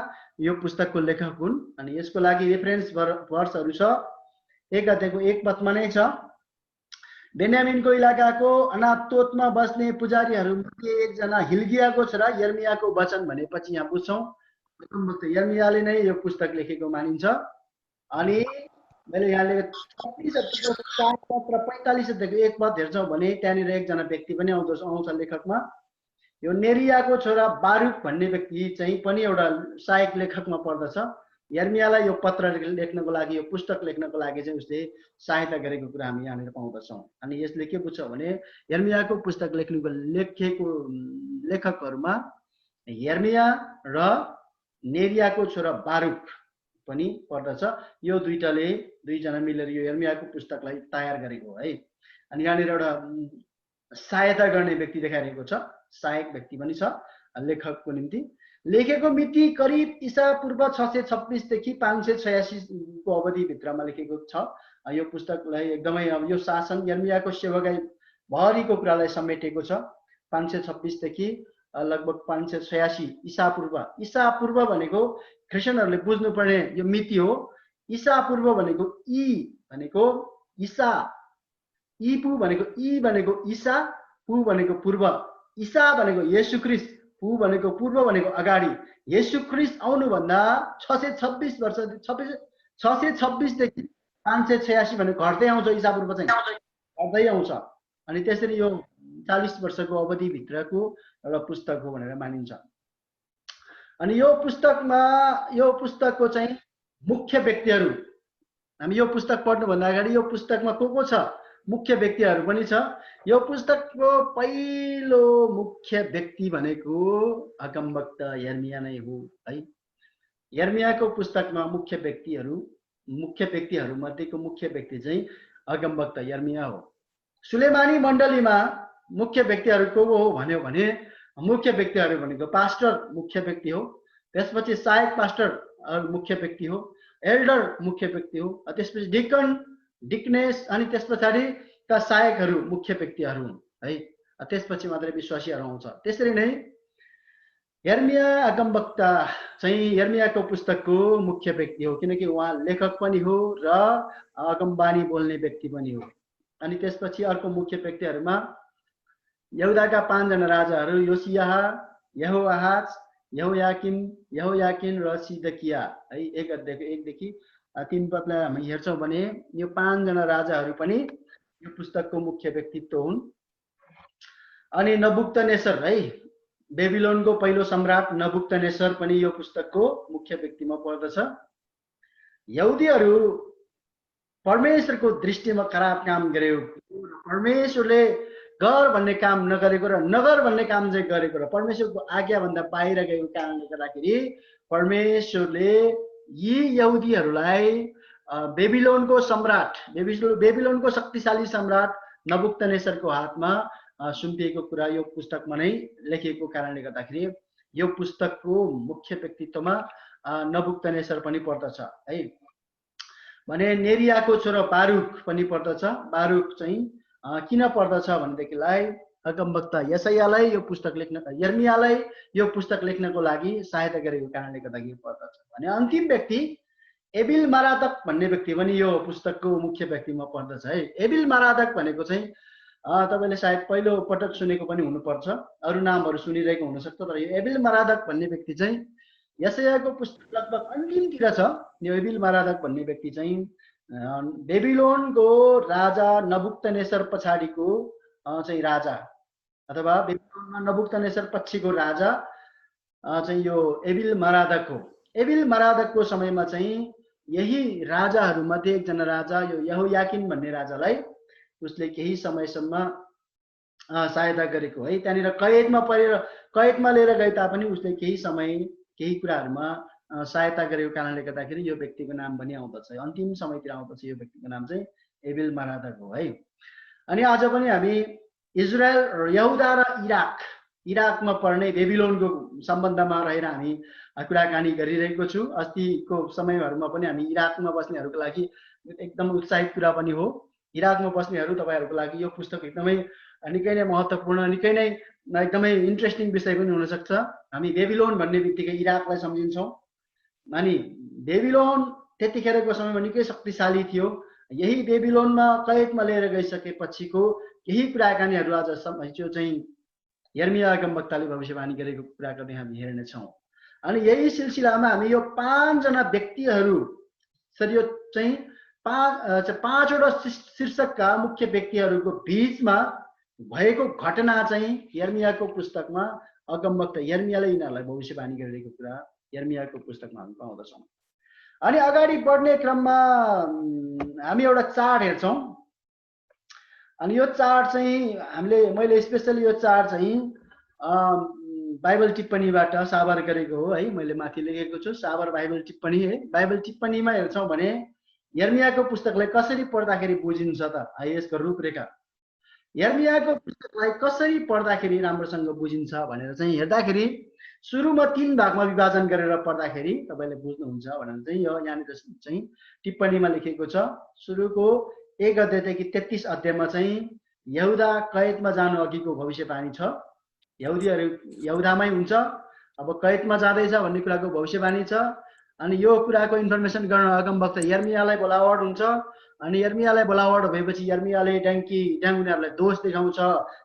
यो पुस्तकको लेखक हुन्। अनि यसको लागि रेफरेन्स वर्सहरू छ। 1 अध्यायको 1 पदमा नै छ, बेन्यामिनको इलाकाको अनातोतमा बस्ने पुजारीहरूमध्ये एकजना हिल्कियाको छोरा यर्मियाको वचन भनेपछि यहाँ बुझ्छौँ अगमवक्ता यर्मियाले नै यो पुस्तक लेखेको मानिन्छ। अनि मैले यहाँ लेखेको 46 अध्यायको 1 पद हेर्छौँ भने त्यहाँनिर एकजना व्यक्ति पनि आउँछ लेखकमा। यो नेरियाको छोरा बारुक भन्ने व्यक्ति चाहिँ पनि एउटा सहायक लेखकमा पर्दछ। यर्मियालाई यो पत्र लेख्नको लागि, यो पुस्तक लेख्नको लागि चाहिँ उसले सहायता गरेको कुरा हामी यहाँनिर पाउँदछौँ। अनि यसले के बुझ्छ भने यर्मियाको पुस्तक लेख्नुको लेखकहरूमा यर्मिया र नेरियाको छोरा बारुक पनि पर्दछ। यो दुईजना मिलेर यो यर्मियाको पुस्तकलाई तयार गरेको है। अनि यहाँनिर एउटा सहायता गर्ने व्यक्ति देखाइरहेको छ, सहायक व्यक्ति पनि छ लेखकको निम्ति। लेखेको मिति करिब ईसा पूर्व 626 देखि 586 को अवधिभित्रमा लेखेको छ। यो पुस्तकलाई एकदमै अब यो शासन यर्मियाको सेवकाई भरिको कुरालाई समेटेको छ। 526 देखि लगभग 586 ईसा पूर्व भनेको क्रिस्चियनहरूले बुझ्नुपर्ने यो मिति हो। ईसा पूर्व भनेको भनेको ईसा, ईपू भनेको ईसा, पू भनेको पूर्व, ईसा भनेको येशू ख्रीष्ट, पू भनेको पूर्व भनेको अगाडि। येशू ख्रीष्ट आउनुभन्दा 626 देखि 586 भनेको घट्दै आउँछ। ईसा पूर्व चाहिँ घट्दै आउँछ। अनि त्यसरी यो 40 वर्षको अवधिभित्रको एउटा पुस्तक हो भनेर मानिन्छ। अनि यो पुस्तकको चाहिँ मुख्य व्यक्तिहरू, हामी यो पुस्तक पढ्नुभन्दा अगाडि यो पुस्तकमा को छ मुख्य व्यक्तिहरू पनि छ। यो पुस्तकको पहिलो मुख्य व्यक्ति भनेको अगमवक्ता यर्मिया नै हो है। यर्मियाको पुस्तकमा मुख्य व्यक्तिहरू मध्येको मुख्य व्यक्ति चाहिँ अगमवक्ता यर्मिया हो। सुलेमानी मण्डलीमा मुख्य व्यक्तिहरू को हो भन्यो भने मुख्य व्यक्तिहरू भनेको पास्टर मुख्य व्यक्ति हो, त्यसपछि सहायक पास्टर मुख्य व्यक्ति हो, एल्डर मुख्य व्यक्ति हो, त्यसपछि डिकनेस अनि त्यस पछाडिका सहायकहरू मुख्य व्यक्तिहरू हुन् है। त्यसपछि मात्रै विश्वासीहरू आउँछ। त्यसरी नै यर्मिया अगमवक्ता चाहिँ यर्मियाको पुस्तकको मुख्य व्यक्ति हो, किनकि उहाँ लेखक पनि हो र अगमबानी बोल्ने व्यक्ति पनि हो। अनि त्यसपछि अर्को मुख्य व्यक्तिहरूमा यहुदाका 5 जना राजाहरू योसियाह, यहोआहाज, यहोयाकिन र सिदकिया है। 1 अध्यायको 1 देखि 3 पदलाई हामी हेर्छौँ भने यो 5 जना राजाहरू पनि यो पुस्तकको मुख्य व्यक्तित्व हुन्। अनि नबुक्दनेस्सर है, बेबिलोनको पहिलो सम्राट नबुक्दनेस्सर पनि यो पुस्तकको मुख्य व्यक्तिमा पर्दछ। यहुदीहरू परमेश्वरको दृष्टिमा खराब काम गर्यो, परमेश्वरले गर भन्ने काम नगरेको र नगर भन्ने काम चाहिँ गरेको र परमेश्वरको आज्ञाभन्दा बाहिर गएको कारणले गर्दाखेरि परमेश्वरले यी यहुदीहरूलाई बेबिलोनको सम्राट, बेबिलोनको शक्तिशाली सम्राट नबुक्दनेस्सरको हातमा सुम्पिएको कुरा यो पुस्तकमा नै लेखिएको कारणले गर्दाखेरि यो पुस्तकको मुख्य व्यक्तित्वमा नबुक्दनेस्सर पनि पर्दछ है। भने नेरियाको छोरा बारुक पनि पर्दछ। बारुक चाहिँ किन पर्दछ भनेदेखिलाई अगमवक्ता यशायालाई यो पुस्तक लेख्न, यर्मियालाई यो पुस्तक लेख्नको लागि सहायता गरेको कारणले गर्दाखेरि पर्दछ। भने अन्तिम व्यक्ति एबिल मरादक भन्ने व्यक्ति पनि यो पुस्तकको मुख्य व्यक्तिमा पर्दछ है। एबिल मरादक भनेको चाहिँ तपाईले सायद पहिलो पटक सुनेको पनि हुनुपर्छ, अरू नामहरू सुनिरहेको हुनसक्छ, तर यो एबिल मरादक भन्ने व्यक्ति चाहिँ यशायाको पुस्तक लगभग अन्तिमतिर छ। यो एबिल मरादक भन्ने व्यक्ति चाहिँ बेबिलोनको राजा नबुक्दनेस्सर पछाडिको चाहिँ राजा अथवा बेबिलोनमा नबुक्दनेस्सर पछिको राजा चाहिँ यो एबिल मरादक हो। एबिल मरादकको समयमा चाहिँ यही राजाहरूमध्ये एकजना राजा यो यहोयाकिन भन्ने राजालाई उसले केही समयसम्म सहायता गरेको है। त्यहाँनिर कैदमा लिएर गए तापनि उसले केही समय केही कुराहरूमा सहायता गरेको कारणले गर्दाखेरि यो व्यक्तिको नाम पनि आउँदछ, अन्तिम समयतिर आउँदछ। यो व्यक्तिको नाम चाहिँ एबिल मरादक हो है। अनि आज पनि हामी इजरायल, यहुदा र इराकमा पर्ने बेबिलोनको सम्बन्धमा रहेर हामी कुराकानी गरिरहेको छु। अस्तिको समयहरूमा पनि हामी इराकमा बस्नेहरूको लागि एकदम उत्साहित कुरा पनि हो। इराकमा बस्नेहरू तपाईहरूको लागि यो पुस्तक एकदमै निकै नै महत्त्वपूर्ण, निकै नै एकदमै इन्ट्रेस्टिङ विषय पनि हुनसक्छ। हामी बेबिलोन भन्ने बित्तिकै इराकलाई सम्झिन्छौँ। अनि बेबिलोन त्यतिखेरको समयमा निकै शक्तिशाली थियो। यही बेबिलोनमा कैदमा लिएर गइसकेपछिको केही कुराकानीहरू आज जो चाहिँ यर्मिया अगमवक्ताले भविष्यवाणी गरेको कुरा गर्ने हामी हेर्नेछौँ। अनि यही सिलसिलामा हामी यो 5 जना व्यक्तिहरू सरी यो चाहिँ 5वटा शीर्षकका मुख्य व्यक्तिहरूको बीचमा भएको घटना चाहिँ यर्मियाको पुस्तकमा अगमवक्ता यर्मियाले यिनीहरूलाई भविष्यवाणी गरिरहेको कुरा यर्मियाको पुस्तकमा हामी पाउँदछौँ। अनि अगाडि बढ्ने क्रममा हामी एउटा चार्ट हेर्छौँ। अनि यो चार्ट चाहिँ मैले स्पेसली यो चार्ट चाहिँ बाइबल टिप्पणीबाट साबर गरेको हो है। मैले माथि लेखेको छु साबर बाइबल टिप्पणी है। बाइबल टिप्पणीमा हेर्छौँ भने यर्मियाको पुस्तकलाई कसरी पढ्दाखेरि बुझिन्छ त यसको रूपरेखा, यर्मियाको पुस्तकलाई कसरी पढ्दाखेरि राम्रोसँग बुझिन्छ भनेर चाहिँ हेर्दाखेरि सुरुमा 3 भागमा विभाजन गरेर पढ्दाखेरि तपाईले बुझ्नुहुन्छ भनेर चाहिँ यो यहाँनिर चाहिँ टिप्पणीमा लेखेको छ। सुरुको 1 अध्यायदेखि 33 अध्यायमा चाहिँ यहुदा कैदमा जानु अघिको भविष्यवाणी छ। यहुदीहरू यहुदामै हुन्छ, अब कैदमा जाँदैछ भन्ने कुराको भविष्यवाणी छ। अनि यो कुराको इन्फर्मेसन गर्न अगमवक्ता यर्मियालाई बोलावट हुन्छ। अनि यर्मियालाई बोलावट भएपछि यर्मियाले उनीहरूलाई दोष देखाउँछ।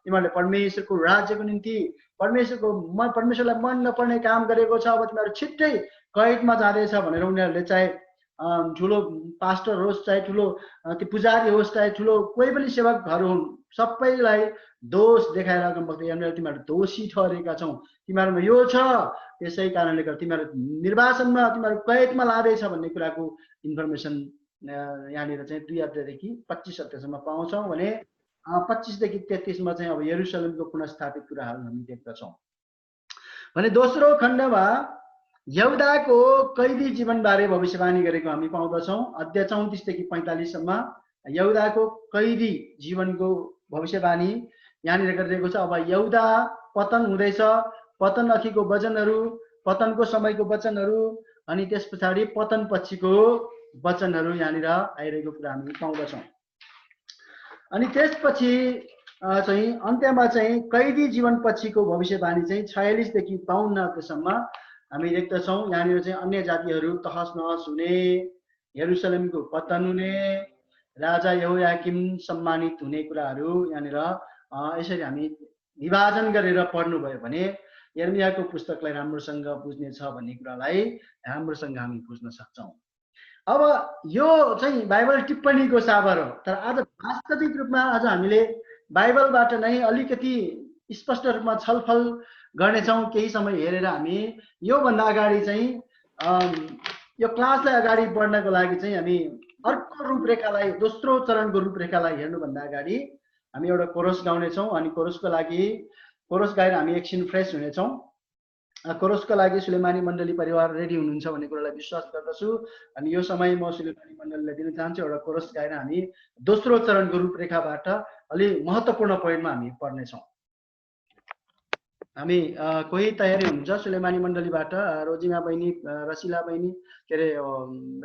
तिमीहरूले परमेश्वरको राज्यको निम्ति परमेश्वरलाई मन नपर्ने काम गरेको छ, अब तिमीहरू छिट्टै कैदमा जाँदैछ भनेर उनीहरूले चाहे ठुलो पास्टर होस्, चाहे ठुलो त्यो पुजारी होस्, चाहे ठुलो कोही पनि सेवकहरू हुन्, सबैलाई दोष देखाएर अगमवक्ता यर्मियाले तिमीहरू दोषी ठहरेका छौ, तिमीहरूमा यो छ, त्यसै कारणले गर्दा तिमीहरू निर्वासनमा तिमीहरू कैदमा लाँदैछ भन्ने कुराको इन्फर्मेसन यहाँनिर चाहिँ 2 अध्यायदेखि 25 अध्यायसम्म पाउँछौँ। भने 25 देखि 33 मा चाहिँ अब यरुशलेमको पुनर्स्थापित कुराहरू हामी देख्दछौँ। भने दोस्रो खण्डमा यहुदाको कैदी जीवनबारे भविष्यवाणी गरेको हामी पाउँदछौँ। अध्याय 34 देखि 45 सम्म यहुदाको कैदी जीवनको भविष्यवाणी यहाँनिर गरिरहेको छ। अब यहुदा पतन हुँदैछ, पतन अघिको वचनहरू, पतनको समयको वचनहरू, अनि त्यस पछाडि पतन पछिको वचनहरू यहाँनिर आइरहेको कुरा हामी पाउँदछौँ। अनि त्यसपछि चाहिँ अन्त्यमा चाहिँ कैदी जीवन पछिको भविष्यवाणी चाहिँ 46 देखि 52 अध्यायसम्म हामी देख्दछौँ। यहाँनिर चाहिँ अन्य जातिहरू तहस नहस हुने, यरुशलेमको पतन हुने, राजा यहोयाकिम सम्मानित हुने कुराहरू यहाँनिर यसरी हामी विभाजन गरेर पढ्नुभयो भने यर्मियाको पुस्तकलाई राम्रोसँग बुझ्ने छ भन्ने कुरालाई राम्रोसँग हामी बुझ्न सक्छौँ। अब यो चाहिँ बाइबल टिप्पणीको साबर हो, तर आज वास्तविक रूपमा आज हामीले बाइबलबाट नै अलिकति स्पष्ट रूपमा छलफल गर्नेछौँ। केही समय हेरेर हामी योभन्दा अगाडि चाहिँ यो क्लासलाई अगाडि बढ्नको लागि चाहिँ हामी अर्को रूपरेखालाई, दोस्रो चरणको रूपरेखालाई हेर्नुभन्दा अगाडि हामी एउटा कोरस गाउनेछौँ अनि कोरसको लागि कोरस गाएर हामी एकछिन फ्रेस हुनेछौँ। कोरसको लागि सुलेमानी मण्डली परिवार रेडी हुनुहुन्छ भन्ने कुरालाई विश्वास गर्दछु अनि यो समय म सुलेमानी मण्डलीलाई दिन चाहन्छु एउटा कोरस गाएर हामी दोस्रो चरणको रूपरेखाबाट अलि महत्त्वपूर्ण पोइन्टमा हामी पढ्नेछौँ। हामी कोही तयारी हुनुहुन्छ सुलेमानी मण्डलीबाट? रोजिना बहिनी, रसिला बहिनी, के अरे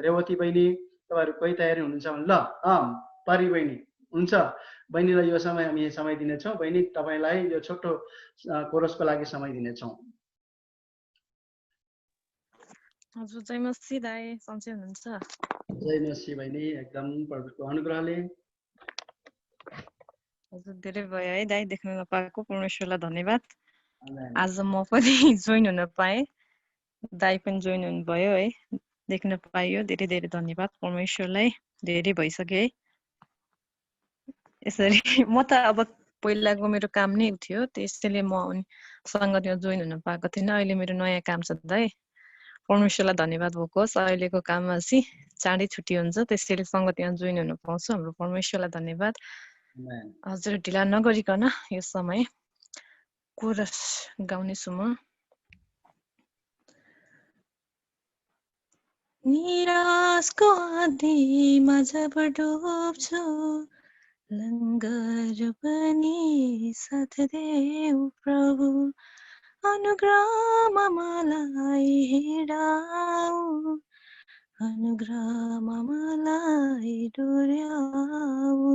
रेवती बहिनी, तपाईँहरू कोही तयारी हुनुहुन्छ भने? ल परी बहिनी हुन्छ, बहिनीलाई यो समय हामी समय दिनेछौँ। बहिनी तपाईँलाई यो छोटो कोरसको लागि समय दिनेछौँ।
हजुर, जय मसी दाइ, सन्चै हुनुहुन्छ?
जय मसी बहिनी, एकदम प्रभुको अनुग्रहले।
हजुर, धेरै भयो है दाइ देख्न नपाएको, परमेश्वरलाई धन्यवाद।
आमेन।
आज म पनि जोइन हुन पाएँ, दाइ पनि जोइन हुनुभयो है, देख्न पाइयो, धेरै धेरै धन्यवाद परमेश्वरलाई। धेरै भइसक्यो है यसरी। म त अब पहिलाको मेरो काम नै थियो, त्यसैले म सङ्गतिमा जोइन हुन पाएको थिइनँ। अहिले मेरो नयाँ काम छ दाइ, परमेश्वरलाई धन्यवाद भएको होस्। अहिलेको काममा चाहिँ चाँडै छुट्टी हुन्छ, त्यसैले सङ्गतिमा जोइन हुन पाउँछु। हाम्रो परमेश्वरलाई धन्यवाद। हजुर, ढिला नगरिकन यो समय कोरस गाउनेछु म। निराशको आँधीमा जब डुब्छु, लङ्गर पनि साथ देऊ प्रभु, अनुग्रहमा मलाई हिँडाऊ, अनुग्रहमा मलाई डोर्याऊ।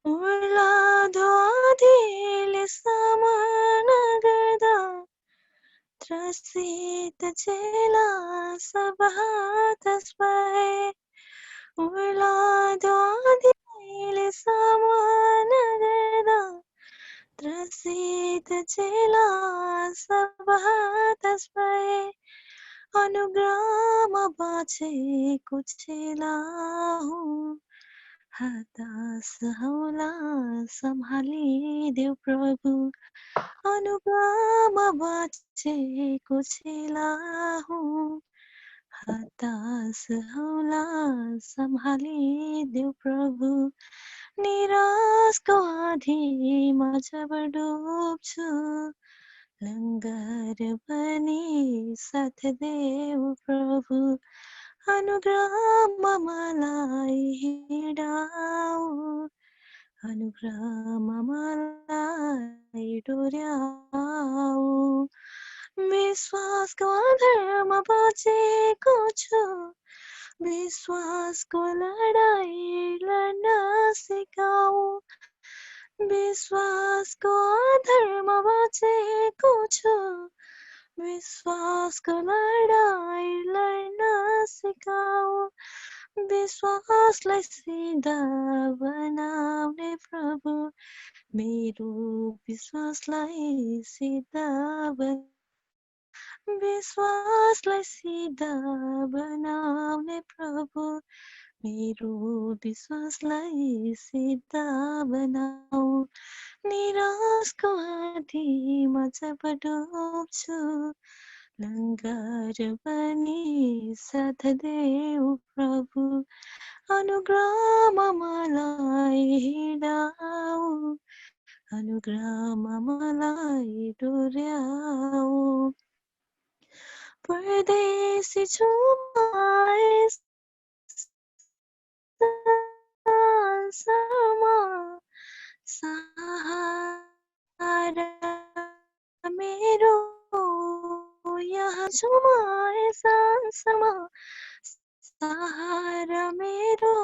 उर्लादो आँधीले सामना गर्दा, त्रसित चेला सब हताश भए। उर्लादो आँधीले सामना गर्दा, त्रसित चेला सब हताश भए। अनुग्रहमा बाँचेको चेला हुँ, हताश होला सम्हालिदेऊ प्रभु। अनुग्रहमा बाँचेको चेला हुँ, हताश होला सम्हालिदेऊ प्रभु। निराशको आँधीमा जब डुब्छु, लङ्गर पनि साथ देऊ प्रभु, अनुग्रहमा मलाई हिँडाऊ, अनुग्रहमा मलाई डोर्याऊ। विश्वासको आधारमा बाँचेको छु, विश्वासको लडाई लड्न सिकाऊ। विश्वासको आधारमा बाँचेको छु, विश्वासको लडाई लड्न सिकाऊ। विश्वासलाई सिधा बनाउने प्रभु, मेरो विश्वासलाई सिधा विश्वासलाई सिधा बनाउने प्रभु, मेरो विश्वासलाई सिधा बनाऊ। निराशको आँधीमा जब डुब्छु, लङ्गर पनि साथ देऊ प्रभु, अनुग्रहमा मलाई हिँडाऊ, अनुग्रहमा मलाई डोर्याऊ। परदेशी छु संसारमा, सहारा मेरो यहाँ छु म संसारमा, सहारा मेरो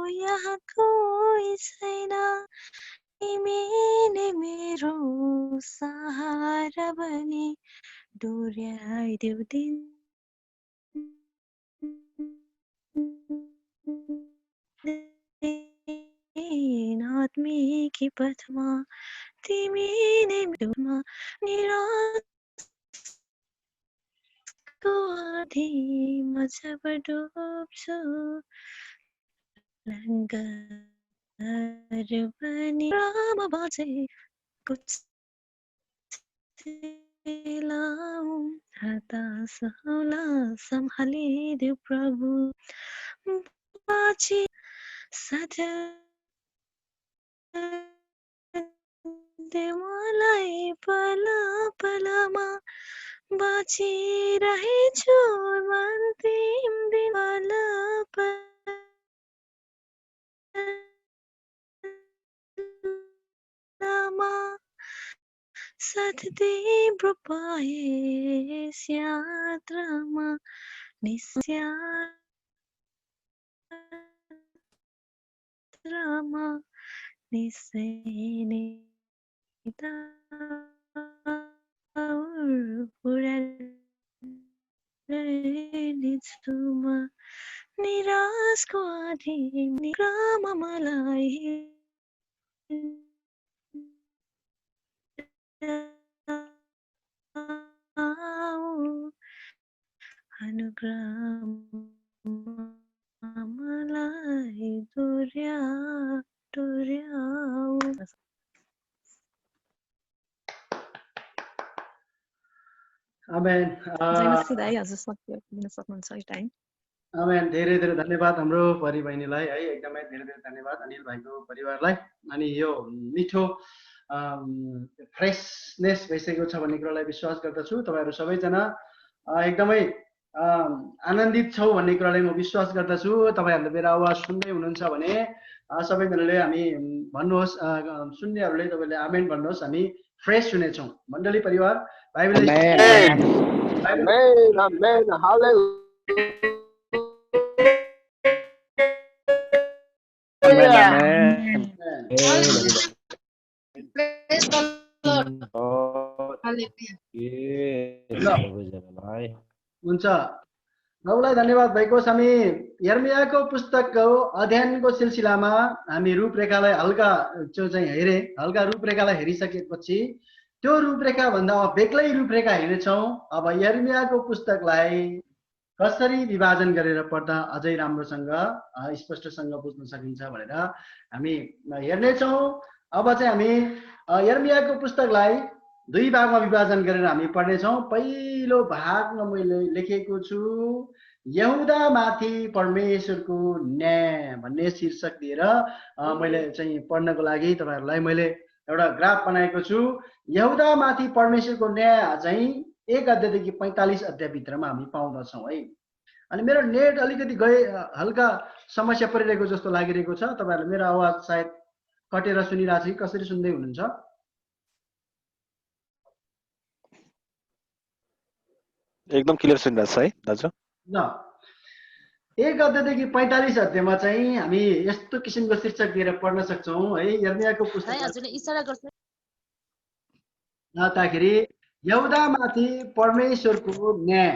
यहाँ कोही छैन। तिमी नै मेरो सहारा बनी डोर्याइदेऊ दिन आत्मिक पथमा, तिमी नै मेरो निराशको आधी म जब डुब्छु लङ्गर बनी राम बाजेको लाऊ हतासौला सम्हालिदेऊ प्रभु बाँची साथ देवलाई पल पलमा बाँचिरहेछु अन्तिम दिन पल पलमा साथ तिम्रो पाए यात्रामा निस्यात्रामा निश्चय नै पुऱ्याइनेछु म निराशको आधी निग्रामा मलाई अनुग्रहमा मलाई डोर्याऊ।
आमेन।
जयमसी दाइ हजुर दिन सक्नुहुन्छ है टाइम।
आमेन। धेरै धेरै धन्यवाद हाम्रो परि बहिनीलाई है, एकदमै धेरै धेरै धन्यवाद अनिल भाइको परिवारलाई। अनि यो मिठो फ्रेसनेस भइसकेको छ भन्ने कुरालाई विश्वास गर्दछु। तपाईँहरू सबैजना एकदमै आनन्दित छौ भन्ने कुरालाई म विश्वास गर्दछु। तपाईँहरूले मेरो आवाज सुन्दै हुनुहुन्छ भने सबैजनाले हामी भन्नुहोस्, सुन्नेहरूले तपाईँले आमेन भन्नुहोस्, हामी फ्रेस हुनेछौँ। मण्डली परिवार बाइबल हुन्छ। प्रभुलाई धन्यवाद भइकोस्। हामी यर्मियाको पुस्तकको अध्ययनको सिलसिलामा हामी रूपरेखालाई हल्का रूपरेखालाई हेरिसकेपछि त्यो रूपरेखा भन्दा बेग्लै रूपरेखा हेर्नेछौँ। अब यर्मियाको पुस्तकलाई कसरी विभाजन गरेर पढ्दा अझै राम्रोसँग स्पष्टसँग बुझ्न सकिन्छ भनेर हामी हेर्नेछौँ। अब चाहिँ हामी यर्मियाको पुस्तकलाई दुई भागमा विभाजन गरेर हामी पढ्नेछौँ। पहिलो भागमा मैले लेखेको छु यहुदा माथि परमेश्वरको न्याय भन्ने शीर्षक दिएर मैले चाहिँ पढ्नको लागि तपाईँहरूलाई मैले एउटा ग्राफ बनाएको छु। यहुदा माथि परमेश्वरको न्याय चाहिँ 1 अध्यायदेखि 45 अध्यायभित्रमा हामी पाउँदछौँ है। अनि मेरो नेट अलिकति हल्का समस्या परिरहेको जस्तो लागिरहेको छ। तपाईँहरूले मेरो आवाज सायद कटेर सुनिरहेको छ कि कसरी सुन्दै हुनुहुन्छ?
एकदम क्लियर सुनिरहेछ है दाजु।
ल 1 अध्यायदेखि 45 अध्यायमा चाहिँ हामी यस्तो किसिमको शीर्षक दिएर पढ्न सक्छौँ है। यर्मियाको पुस्तक ताखेरि यहुदामाथि परमेश्वरको न्याय।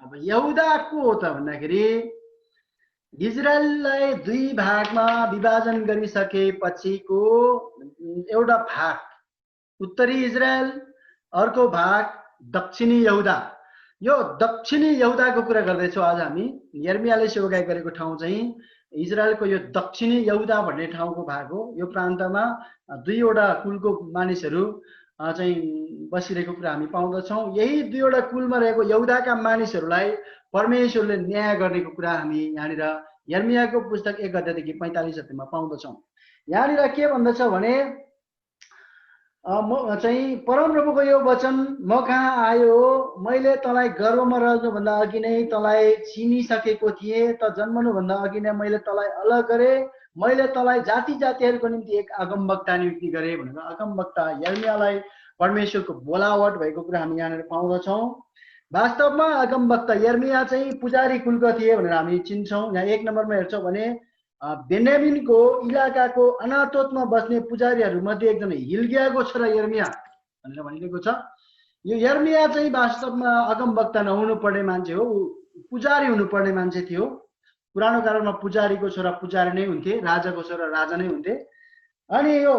अब यहुदा को हो त भन्दाखेरि इजरायललाई दुई भागमा विभाजन गरिसकेपछिको एउटा भाग उत्तरी इजरायल, अर्को भाग दक्षिणी यहुदा। यो दक्षिणी यहुदाको कुरा गर्दैछौँ आज हामी। यर्मियाले सेवकाई गरेको ठाउँ चाहिँ इजरायलको यो दक्षिणी यहुदा भन्ने ठाउँको भाग हो। यो प्रान्तमा दुईवटा कुलको मानिसहरू चाहिँ बसिरहेको कुरा हामी पाउँदछौँ। यही दुईवटा कुलमा रहेको यहुदाका मानिसहरूलाई परमेश्वरले न्याय गर्नेको कुरा हामी यहाँनिर यर्मियाको पुस्तक 1 अध्यायदेखि 45 अध्यायमा पाउँदछौँ। यहाँनिर के भन्दछ भने म चाहिँ परमप्रभुको यो वचन म कहाँ आयो, मैले तँलाई गर्भमा रहनुभन्दा अघि नै तँलाई चिनिसकेको थिएँ, त जन्मनुभन्दा अघि नै मैले तँलाई अलग गरेँ, मैले तँलाई जाति जातिहरूको निम्ति एक अगमवक्ता नियुक्ति गरेँ भनेर अगमवक्ता यर्मियालाई परमेश्वरको बोलावट भएको कुरा हामी यहाँनिर पाउँदछौँ। वास्तवमा अगमवक्ता यर्मिया चाहिँ पुजारी कुलका थिए भनेर हामी चिन्छौँ। यहाँ 1 नम्बरमा हेर्छौँ भने बेन्यामिनको इलाकाको अनातोतमा बस्ने पुजारीहरू मध्ये एकजना हिल्कियाको छोरा यर्मिया भनेर भनिएको छ। यो यर्मिया चाहिँ वास्तवमा अगमवक्ता नहुनु पर्ने मान्छे हो, पुजारी हुनुपर्ने मान्छे थियो। पुरानो कालमा पुजारीको छोरा पुजारी नै हुन्थे, राजाको छोरा राजा नै हुन्थे। अनि यो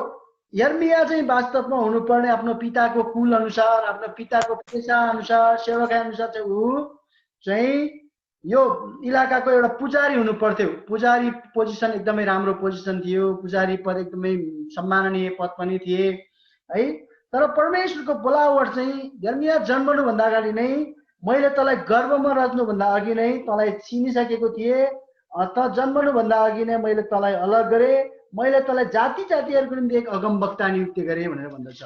यर्मिया चाहिँ वास्तवमा हुनुपर्ने आफ्नो पिताको कुल अनुसार, आफ्नो पिताको पेसा अनुसार, सेवकाई अनुसार चाहिँ ऊ चाहिँ यो इलाकाको एउटा पुजारी हुनु पर्थ्यो। पुजारी पोजिसन एकदमै राम्रो पोजिसन थियो, पुजारी पद एकदमै सम्माननीय पद पनि थिए है। तर परमेश्वरको बोलावट चाहिँ यर्मिया जन्मनुभन्दा अगाडि नै मैले तँलाई गर्भमा रच्नुभन्दा अघि नै तँलाई चिनिसकेको थिएँ, त जन्मनुभन्दा अघि नै मैले तँलाई अलग गरेँ, मैले तँलाई जाति जातिहरूको निम्ति एक अगमवक्ता नियुक्ति गरेँ भनेर भन्दछ।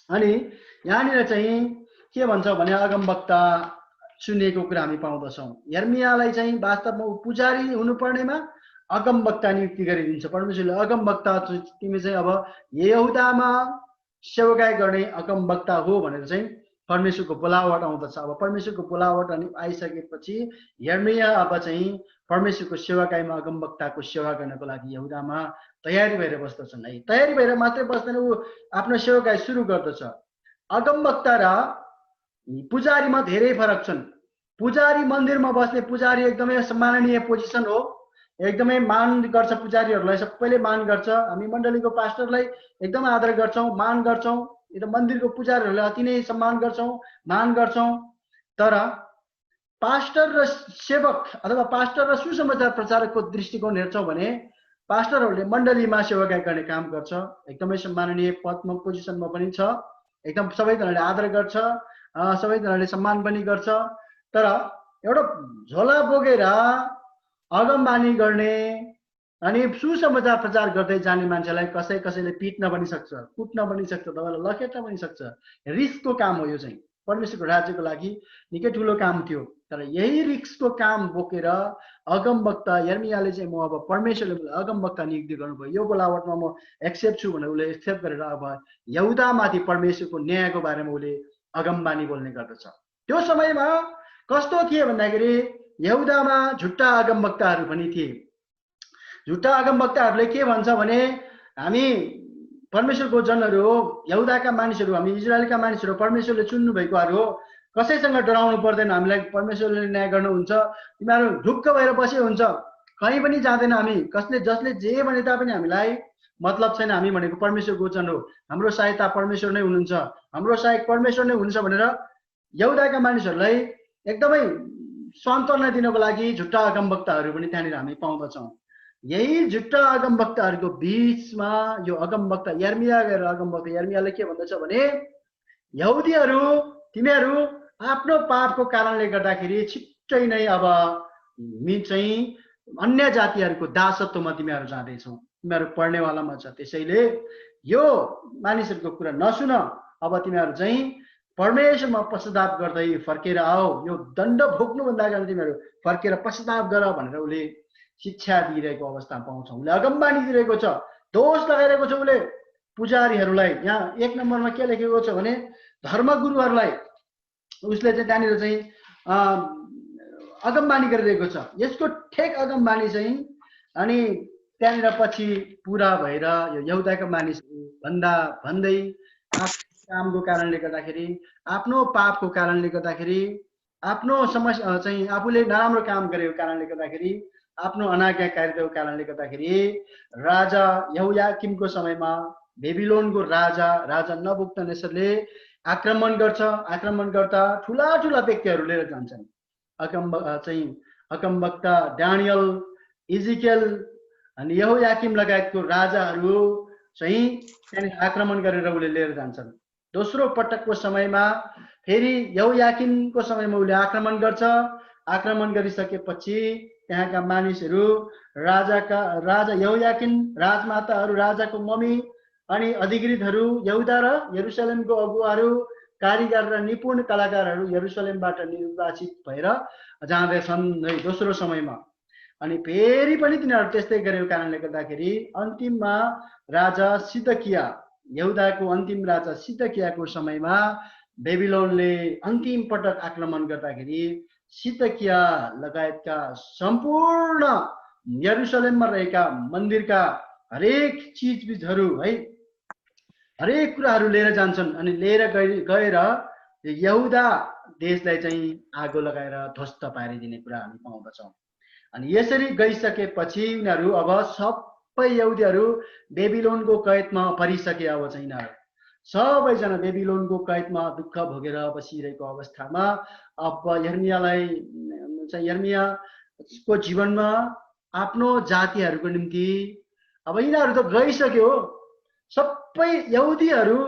अनि यहाँनिर चाहिँ के भन्छ भने अगमवक्ता चुनेको कुरा हामी पाउँदछौँ। यर्मियालाई चाहिँ वास्तवमा ऊ पुजारी हुनुपर्नेमा अगमवक्ता नियुक्ति गरिदिन्छ परमेश्वरले। अगमवक्ता तिमी चाहिँ अब यहुदामा सेवाकाई गर्ने अगमवक्ता हो भनेर चाहिँ परमेश्वरको बोलावट आउँदछ। अब परमेश्वरको बोलावट अनि आइसकेपछि यर्मिया अब चाहिँ परमेश्वरको सेवाकाईमा अगमवक्ताको सेवा गर्नको लागि यहुदामा तयारी भएर बस्दछन् है। तयारी भएर मात्रै बस्दैन, ऊ आफ्नो सेवाकाई सुरु गर्दछ। अगमवक्ता र पुजारीमा धेरै फरक छन्। पुजारी मन्दिरमा बस्ने पुजारी एकदमै सम्माननीय पोजिसन हो, एकदमै मान गर्छ, पुजारीहरूलाई सबैले मान गर्छ। हामी मण्डलीको पास्टरलाई एकदम आदर गर्छौँ, मान गर्छौँ, यो त मन्दिरको पुजारीहरूलाई अति नै सम्मान गर्छौँ, मान गर्छौँ। तर पास्टर र सेवक अथवा पास्टर र सुसमाचार प्रचारकको दृष्टिकोण हेर्छौँ भने पास्टरहरूले मण्डलीमा सेवाकाई गर्ने काम गर्छ, एकदमै सम्माननीय पदमा पोजिसनमा पनि छ, एकदम सबैजनाले आदर गर्छ, सबैजनाले सम्मान पनि गर्छ। तर एउटा झोला बोकेर अगमबानी गर्ने अनि सुसमाचार प्रचार गर्दै जाने मान्छेलाई कसैले पिट्न पनि सक्छ, कुट्न पनि सक्छ, तपाईँलाई लखेट्न पनि सक्छ। रिस्कको काम हो यो चाहिँ। परमेश्वरको राज्यको लागि निकै ठुलो काम थियो। तर यही रिस्कको काम बोकेर अगमवक्ता यर्मियाले चाहिँ म अब परमेश्वरले मलाई अगमवक्ता नियुक्ति गर्नुभयो, यो बोलावटमा म एक्सेप्ट छु भनेर उसले एक्सेप्ट गरेर अब यहुदामाथि परमेश्वरको न्यायको बारेमा उसले अगमबानी बोल्ने गर्दछ। त्यो समयमा कस्तो थिए भन्दाखेरि यहुदामा झुट्टा अगमवक्ताहरू पनि थिए। झुट्टा अगमवक्ताहरूले के भन्छ भने हामी परमेश्वरको जनहरू हो, यहुदाका मानिसहरू, हामी इजरायलका मानिसहरू, परमेश्वरले चुन्नु भएकोहरू हो, कसैसँग डराउनु पर्दैन, हामीलाई परमेश्वरले न्याय गर्नुहुन्छ, तिमीहरू ढुक्क भएर बसे हुन्छ, कहीँ पनि जाँदैन हामी, जसले जे भने तापनि हामीलाई मतलब छैन, हामी भनेको परमेश्वरको वचन हो, हाम्रो सहायता परमेश्वर नै हुनुहुन्छ, हाम्रो सहायक परमेश्वर नै हुन्छ भनेर यहुदाका मानिसहरूलाई एकदमै सान्त्वना दिनको लागि झुट्टा अगमवक्ताहरू पनि त्यहाँनिर हामी पाउँदछौँ। यही झुट्टा अगमवक्ताहरूको बिचमा यो अगमवक्ता यर्मिया गएर अगमवक्ता यर्मियाले के भन्दछ भने यहुदीहरू तिमीहरू आफ्नो पापको कारणले गर्दाखेरि छिट्टै नै अब चाहिँ अन्य जातिहरूको दासत्वमा तिमीहरू जाँदैछौ, तिमीहरू पढ्नेवालामा छ। त्यसैले यो मानिसहरूको कुरा नसुन, अब तिमीहरू चाहिँ परमेश्वरमा पश्चाताप गर्दै फर्केर आओ, यो दण्ड भोग्नुभन्दा अगाडि तिमीहरू फर्केर पश्चाताप गर भनेर उसले शिक्षा दिइरहेको अवस्था पाउँछौँ। उसले अगमबानी दिइरहेको छ, दोष लगाइरहेको छ उसले पुजारीहरूलाई। यहाँ 1 नम्बरमा के लेखेको छ भने धर्मगुरुहरूलाई उसले चाहिँ त्यहाँनिर चाहिँ अगमबानी गरिरहेको छ। यसको ठेक अगमबानी चाहिँ अनि त्यहाँनिर पछि पुरा भएर यो यहुदाका मानिस भन्दै कामको कारणले गर्दाखेरि, आफ्नो पापको कारणले गर्दाखेरि, आफ्नो समस्या चाहिँ आफूले नराम्रो काम गरेको कारणले गर्दाखेरि, आफ्नो अनाज्ञाकारिताको कारणले गर्दाखेरि राजा यहोयाकिमको समयमा बेबिलोनको राजा नबुकदनेस्सरले आक्रमण गर्छ। आक्रमण गर्दा ठुला ठुला व्यक्तिहरू लिएर जान्छन्। अगमवक्ता दानियल, इजिकेल अनि यहोयाकिम लगायतको राजाहरू चाहिँ त्यहाँनिर आक्रमण गरेर उसले लिएर जान्छन्। दोस्रो पटकको समयमा फेरि यहोयाकिमको समयमा उसले आक्रमण गर्छ। आक्रमण गरिसकेपछि त्यहाँका मानिसहरू राजा यहोयाकिम, राजमाताहरू, राजाको मम्मी अनि अधिकृतहरू, यहुदा र यरुसलेमको अगुवाहरू, कारिगर र निपुण कलाकारहरू यरुसलेमबाट निर्वाचित भएर जाँदैछन् है दोस्रो समयमा। अनि फेरि पनि तिनीहरू त्यस्तै गरेको कारणले गर्दाखेरि अन्तिममा राजा सिदकिया, यहुदाको अन्तिम राजा सिदकियाको समयमा बेबिलोनले अन्तिम पटक आक्रमण गर्दाखेरि सिदकिया लगायतका सम्पूर्ण यरुसलेममा रहेका मन्दिरका हरेक चिजबिजहरू है, हरेक कुराहरू लिएर जान्छन्। अनि लिएर गएर यहुदा देशलाई चाहिँ आगो लगाएर ध्वस्त पारिदिने कुरा हामी पाउँदछौँ। अनि यसरी गइसकेपछि यिनीहरू अब सबै यहुदीहरू बेबिलोनको कैदमा परिसके। अब चाहिँ यिनीहरू सबैजना बेबिलोनको कैदमा दुःख भोगेर बसिरहेको अवस्थामा अब यर्मियालाई हुन्छ यर्मियाको जीवनमा आफ्नो जातिहरूको निम्ति अब यिनीहरू त गइसक्यो सबै यहुदीहरू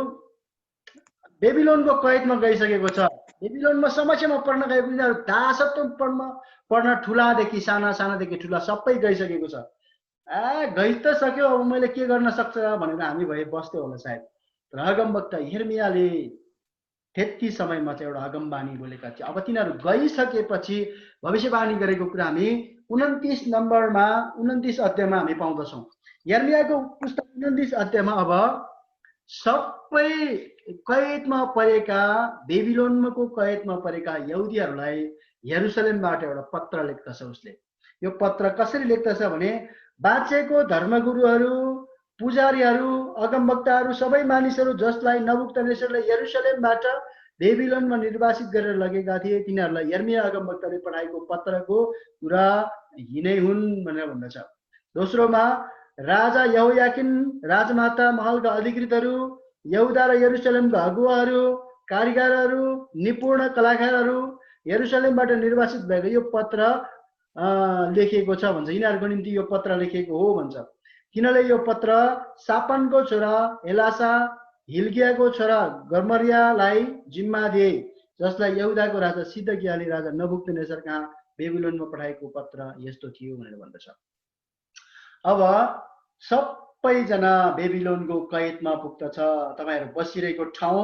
बेबिलोनको कैदमा गइसकेको छ बेबिलोनमा समस्यामा पर्न गएको यिनीहरू दासत्वमा पर्न ठुलादेखि साना सानादेखि ठुला सबै गइसकेको छ गइ त सक्यो अब मैले के गर्न सक्छ भनेर हामी भए बस्थ्यो होला सायद तर अगमवक्ता यिर्मियाले त्यति समयमा चाहिँ एउटा अगमबानी बोलेका थिए अब तिनीहरू गइसकेपछि भविष्यवाणी गरेको कुरा हामी 29 नम्बरमा 29 अध्यायमा हामी पाउँदछौँ यर्मियाको पुस्तक 29 अध्यायमा अब सबै कैदमा परेका बेबिलोनको कैदमा परेका यहुदीहरूलाई यरुसलेमबाट एउटा पत्र लेख्दछ उसले यो पत्र कसरी लेख्दछ भने बाँचेको धर्मगुरुहरू पुजारीहरू अगमवक्ताहरू सबै मानिसहरू जसलाई नबुकदनेस्सरले यरुसलेमबाट बेबिलोनमा निर्वासित गरेर लगेका थिए तिनीहरूलाई यर्मिया अगमवक्ताले पठाएको पत्रको कुरा यिनै हुन् भनेर भन्दछ दोस्रोमा राजा यहोयाकिन राजमाता महलका अधिकृतहरू यहुदा र यरुसलेमका अगुवाहरू कारिगरहरू निपुण कलाकारहरू यरुसलेमबाट निर्वासित भएको यो पत्र लेखिएको छ भन्छ यिनीहरूको निम्ति यो पत्र लेखिएको हो भन्छ किनले यो पत्र सापनको छोरा एलासा हिल्कियाको छोरा गमरियालाई जिम्मा दिए जसलाई यहुदाको राजा सिदकियाले राजा नबुकदनेस्सर कहाँ बेबिलोनमा पठाएको पत्र यस्तो थियो भनेर भन्दछ अब सबैजना बेबिलोनको कैदमा पुग्दछ तपाईहरु बसिरहेको ठाउँ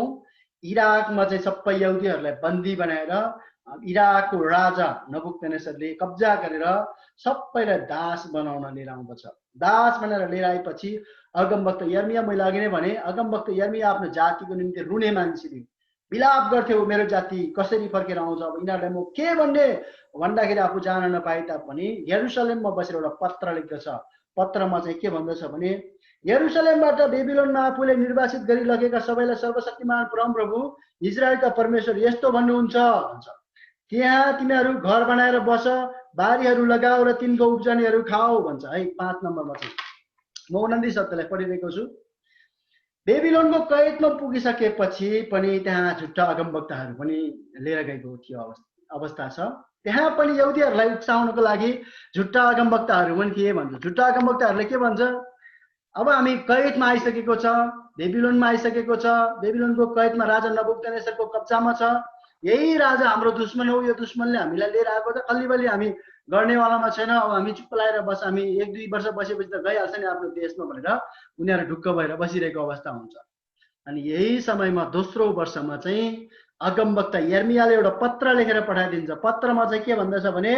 इराकमा चाहिँ सबै यहुदीहरूलाई बन्दी बनाएर इराकको राजा नबुकदनेस्सरले कब्जा गरेर सबैलाई दास बनाउन लिएर आउँदछ दास बनाएर लिएर आएपछि अगमवक्ता यर्मिया मैले अघि नै भने अगमवक्ता यर्मिया आफ्नो जातिको निम्ति रुने मान्छे थियो विलाप गर्थ्यो मेरो जाति कसरी फर्केर आउँछ अब यिनीहरूलाई म के भन्ने भन्दाखेरि आफू जान नपाए तापनि यरुसलेममा बसेर एउटा पत्र लेख्दछ पत्रमा चाहिँ के भन्दछ भने यरुसलेमबाट बेबिलोनमा आफूले निर्वासित गरी लगेका सबैलाई सर्वशक्तिमान परमप्रभु इजरायलका परमेश्वर यस्तो भन्नुहुन्छ भन्छ त्यहाँ तिमीहरू घर बनाएर बस बारीहरू लगाऊ र तिनको उब्जनीहरू खाऊ भन्छ है 5 नम्बरमा चाहिँ म 29 अध्यायलाई पढिरहेको छु बेबिलोनको कैदमा पुगिसकेपछि पनि त्यहाँ झुट्टा अगमवक्ताहरू पनि लिएर गएको थियो अवस्था छ त्यहाँ पनि यहुदीहरूलाई उक्साउनको लागि झुट्टा अगमवक्ताहरू पनि थिए भन्छ झुट्टा अगमवक्ताहरूले के भन्छ अब हामी कैदमा आइसकेको छ बेबिलोनमा आइसकेको छ बेबिलोनको कैदमा राजा नबुकदनेस्सरको कब्जामा छ यही राजा हाम्रो दुश्मन हो यो दुश्मनले हामीलाई लिएर आएको त कल्लीबल्ली हामी गर्नेवालामा छैन अब हामी चुप्प लाएर बस हामी 1-2 वर्ष बसेपछि त गइहाल्छ नि आफ्नो देशमा भनेर उनीहरू ढुक्क भएर बसिरहेको अवस्था हुन्छ अनि यही समयमा दोस्रो वर्षमा चाहिँ अगमवक्ता यर्मियाले एउटा पत्र लेखेर पठाइदिन्छ पत्रमा चाहिँ के भन्दछ भने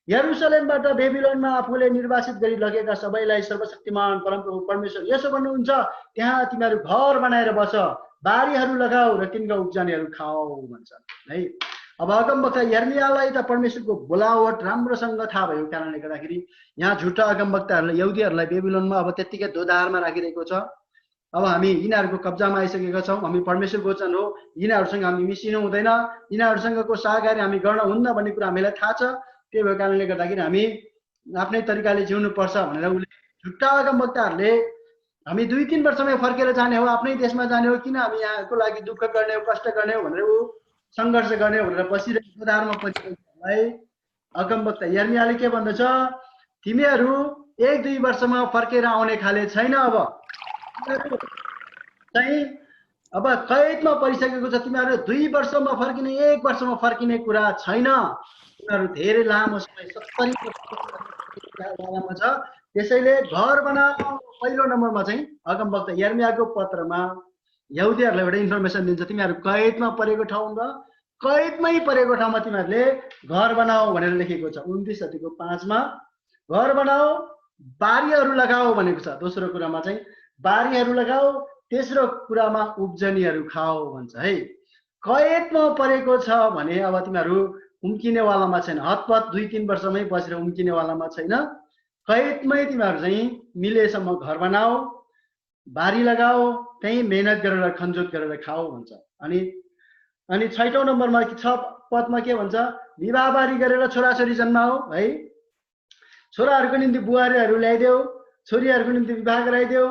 यरुसलेमबाट बेबिलोनमा आफूले निर्वासित गरी लगेका सबैलाई सर्वशक्तिमान परमप्रभु परमेश्वर यसो भन्नुहुन्छ त्यहाँ तिमीहरू घर बनाएर बस बारीहरू लगाऊ र तिनका उब्जनीहरू खाऊ भन्छ है अब अगमवक्ता यर्मियालाई त परमेश्वरको बोलावट राम्रोसँग थाहा भएको कारणले गर्दाखेरि यहाँ झुटा अगमवक्ताहरूले यहुदीहरूलाई बेबिलोनमा अब त्यत्तिकै दोधारमा राखिरहेको छ अब हामी यिनीहरूको कब्जामा आइसकेका छौँ हामी परमेश्वरको वचन हो यिनीहरूसँग हामी मिसिनु हुँदैन यिनीहरूसँगको सहकारी हामी गर्न हुन्न भन्ने कुरा हामीलाई थाहा छ त्यही भएको कारणले गर्दाखेरि हामी आफ्नै तरिकाले जिउनु पर्छ भनेर उसले झुट्टा अगमवक्ताहरूले हामी 2-3 वर्षमै फर्केर जाने हो आफ्नै देशमा जाने हो किन हामी यहाँको लागि दुःख गर्ने हो कष्ट गर्ने हो भनेर ऊ संघर्ष गर्ने हो भनेर बसिरहेको दोधारमा परिरहेकोलाई अगमवक्ता यर्मियाले के भन्दछ तिमीहरू 1-2 वर्षमा फर्केर आउने खाले छैन अब चाहिँ अब कैदमा परिसकेको छ तिमीहरू 2 वर्षमा फर्किने 1 वर्षमा फर्किने कुरा छैन तिमीहरू धेरै लामो समय 70 वर्षमा छ त्यसैले घर बनाऊ पहिलो नम्बरमा चाहिँ अगमवक्ता यर्मियाको पत्रमा यहुदीहरूलाई एउटा इन्फर्मेसन दिन्छ तिमीहरू कैदमा परेको ठाउँमा कैदमै परेको ठाउँमा तिमीहरूले घर बनाऊ भनेर लेखेको छ 29 अध्यायको 5 मा घर बनाऊ बारीहरू लगाऊ भनेको छ दोस्रो कुरामा चाहिँ बारीहरू लगाऊ तेस्रो कुरामा उब्जनीहरू खाऊ भन्छ है कैदमा परेको छ भने अब तिमीहरू उम्किनेवालामा छैन हतपत 2-3 वर्षमै बसेर उम्किनेवालामा छैन कैदमै तिमीहरू चाहिँ मिलेसम्म घर बनाऊ बारी लगाऊ त्यही मेहनत गरेर खनजोत गरेर खाऊ भन्छ अनि 6औं नम्बरमा 6 पदमा के भन्छ विवाहबारी गरेर छोराछोरी जन्माऊ है छोराहरूको निम्ति बुहारीहरू ल्याइदेऊ छोरीहरूको निम्ति विवाह गराइदेऊ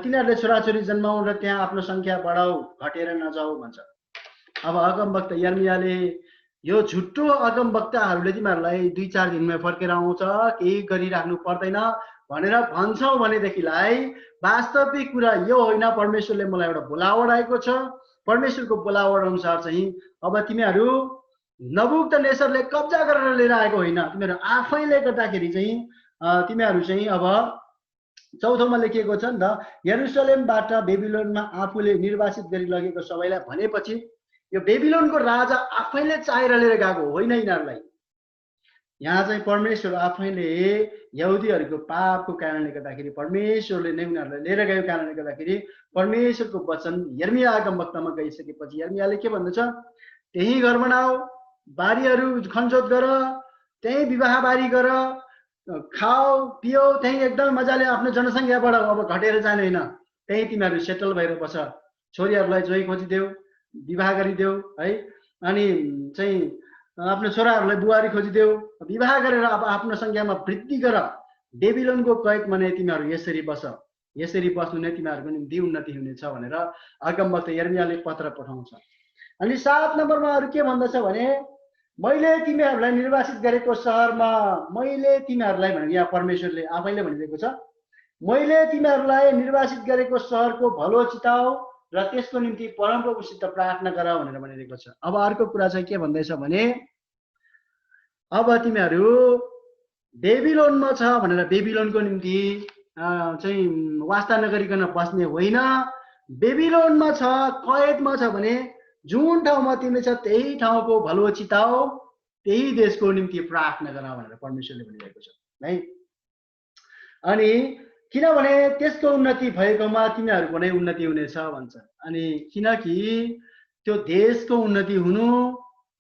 तिनीहरूले छोराछोरी जन्माऊ र त्यहाँ आफ्नो संख्या बढाऊ घटेर नजाऊ भन्छ अब अगमवक्ता यर्मियाले यो झुट्टो अगमवक्ताहरूले तिमीहरूलाई 2-4 दिनमै फर्केर आउँछ, केही गरिराख्नु पर्दैन भनेर भन्छौ भनेदेखिलाई वास्तविक कुरा यो होइन। परमेश्वरले मलाई एउटा बोलावट आएको छ, परमेश्वरको बोलावट अनुसार चाहिँ अब तिमीहरू नबुकदनेस्सरले कब्जा गरेर लिएर आएको होइन, तिमीहरू आफैले गर्दाखेरि चाहिँ तिमीहरू चाहिँ अब 4औं मा लेखिएको छ नि त, यरुशलेमबाट बेबिलोनमा आफूले निर्वासित गरी लगेको सबैलाई भनेपछि यो बेबिलोनको राजा आफैले चाहेर लिएर गएको होइन यिनीहरूलाई। यहाँ चाहिँ परमेश्वर आफैले यहुदीहरूको पापको कारणले गर्दाखेरि परमेश्वरले नै उनीहरूलाई लिएर गएको कारणले गर्दाखेरि परमेश्वरको वचन यर्मिया अगमवक्तामा गइसकेपछि यर्मियाले के भन्दछ, त्यही घर बनाऊ, बारीहरू खनजोत गर, त्यही विवाह बारी गर, खाओ पियो, त्यही एकदम मजाले आफ्नो जनसङ्ख्या बढाऊ, अब घटेर जाने होइन, त्यही तिमीहरू सेटल भएर बस, छोरीहरूलाई जोइ खोजिदेऊ, विवाह गरिदेऊ है, अनि चाहिँ आफ्नो छोराहरूलाई बुहारी खोजिदेऊ, विवाह गरेर अब आफ्नो संख्यामा वृद्धि गर, बेबिलोनको कैदमा नै तिमीहरू यसरी बस, यसरी बस्नु नै तिमीहरूको निम्ति उन्नति हुनेछ भनेर अगमवक्ता यर्मियाले पत्र पठाउँछ। अनि 7 नम्बरमा अरू के भन्दछ भने, मैले तिमीहरूलाई निर्वासित गरेको सहरमा मैले तिमीहरूलाई भनेर यहाँ परमेश्वरले आफैले भनिरहेको छ, मैले तिमीहरूलाई निर्वासित गरेको सहरको भलो चिताऊ र त्यसको निम्ति परमप्रभुसित प्रार्थना गर भनेर भनिरहेको छ। अब अर्को कुरा चाहिँ के भन्दैछ भने, अब तिमीहरू बेबिलोनमा छ भनेर बेबिलोनको निम्ति चाहिँ वास्ता नगरिकन बस्ने होइन, बेबिलोनमा छ, कैदमा छ भने जुन ठाउँमा तिमी छ त्यही ठाउँको भलो चिताऊ, त्यही देशको निम्ति प्रार्थना गर भनेर परमेश्वरले भनिरहेको छ है। अनि किनभने त्यसको उन्नति भएकोमा तिमीहरूको नै उन्नति हुनेछ भन्छ। अनि किनकि त्यो देशको उन्नति हुनु,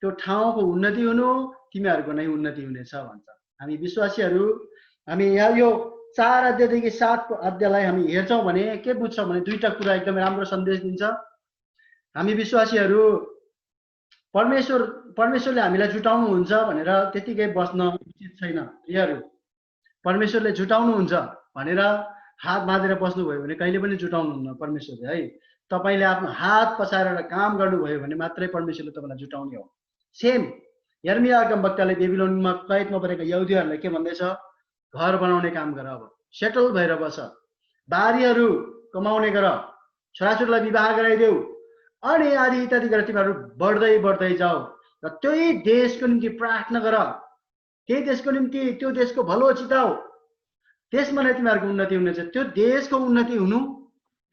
त्यो ठाउँको उन्नति हुनु तिमीहरूको नै उन्नति हुनेछ भन्छ। हामी विश्वासीहरू हामी यहाँ यो 4 अध्यायदेखि 7 अध्यायलाई हामी हेर्छौँ भने के बुझ्छौँ भने दुईटा कुरा एकदमै राम्रो सन्देश दिन्छ। हामी विश्वासीहरू परमेश्वरले हामीलाई जुटाउनुहुन्छ भनेर त्यतिकै बस्न उचित छैन प्रियहरू। परमेश्वरले जुटाउनुहुन्छ भनेर हात बाँधेर बस्नुभयो भने कहिले पनि जुटाउनुहुन्न परमेश्वरले है। तपाईँले आफ्नो हात पसारेर काम गर्नुभयो भने मात्रै परमेश्वरले तपाईँलाई जुटाउने हो। सेम यर्मिया अगमवक्ताले बेबिलोनमा कैदमा परेका यहुदीहरूलाई के भन्दैछ, घर बनाउने काम गर, अब सेटल भएर बस, बारीहरू कमाउने गर, छोराछोरीलाई विवाह गराइदेऊ, अनि आदि इत्यादि गरेर तिमीहरू बढ्दै बढ्दै जाऊ र त्यही देशको निम्ति प्रार्थना गर, त्यही देशको निम्ति त्यो देशको भलो चिताऊ, त्यसमा नै तिमीहरूको उन्नति हुनेछ। त्यो देशको उन्नति हुनु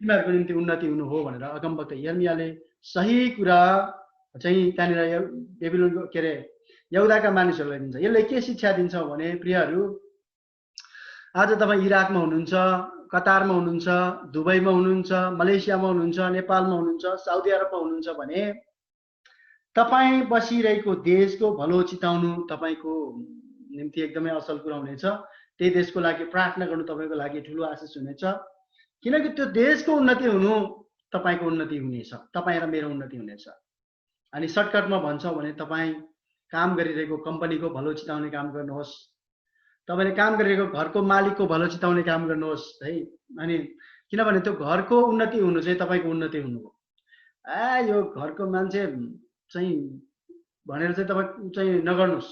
तिमीहरूको निम्ति उन्नति हुनु हो भनेर अगमवक्ता यर्मियाले सही कुरा चाहिँ त्यहाँनिर बेबिलोनको के अरे यहुदाका मानिसहरूलाई दिन्छ। यसले के शिक्षा दिन्छ भने प्रियहरू, आज तपाईँ इराकमा हुनुहुन्छ, कतारमा हुनुहुन्छ, दुबईमा हुनुहुन्छ, मलेसियामा हुनुहुन्छ, नेपालमा हुनुहुन्छ, साउदी अरबमा हुनुहुन्छ भने तपाईँ बसिरहेको देशको भलो चिताउनु तपाईँको निम्ति एकदमै असल कुरा हुनेछ। त्यही देशको लागि प्रार्थना गर्नु तपाईँको लागि ठुलो आशिष हुनेछ, किनकि त्यो देशको उन्नति हुनु तपाईँको उन्नति हुनेछ, तपाईँ र मेरो उन्नति हुनेछ। अनि सर्टकटमा भन्छौँ भने तपाईँ काम गरिरहेको कम्पनीको भलो चिताउने काम गर्नुहोस्, तपाईँले काम गरिरहेको घरको मालिकको भलो चिताउने काम गर्नुहोस् है। अनि किनभने त्यो घरको उन्नति हुनु चाहिँ तपाईँको उन्नति हुनु हो। यो घरको मान्छे चाहिँ भनेर चाहिँ तपाईँ चाहिँ नगर्नुहोस्,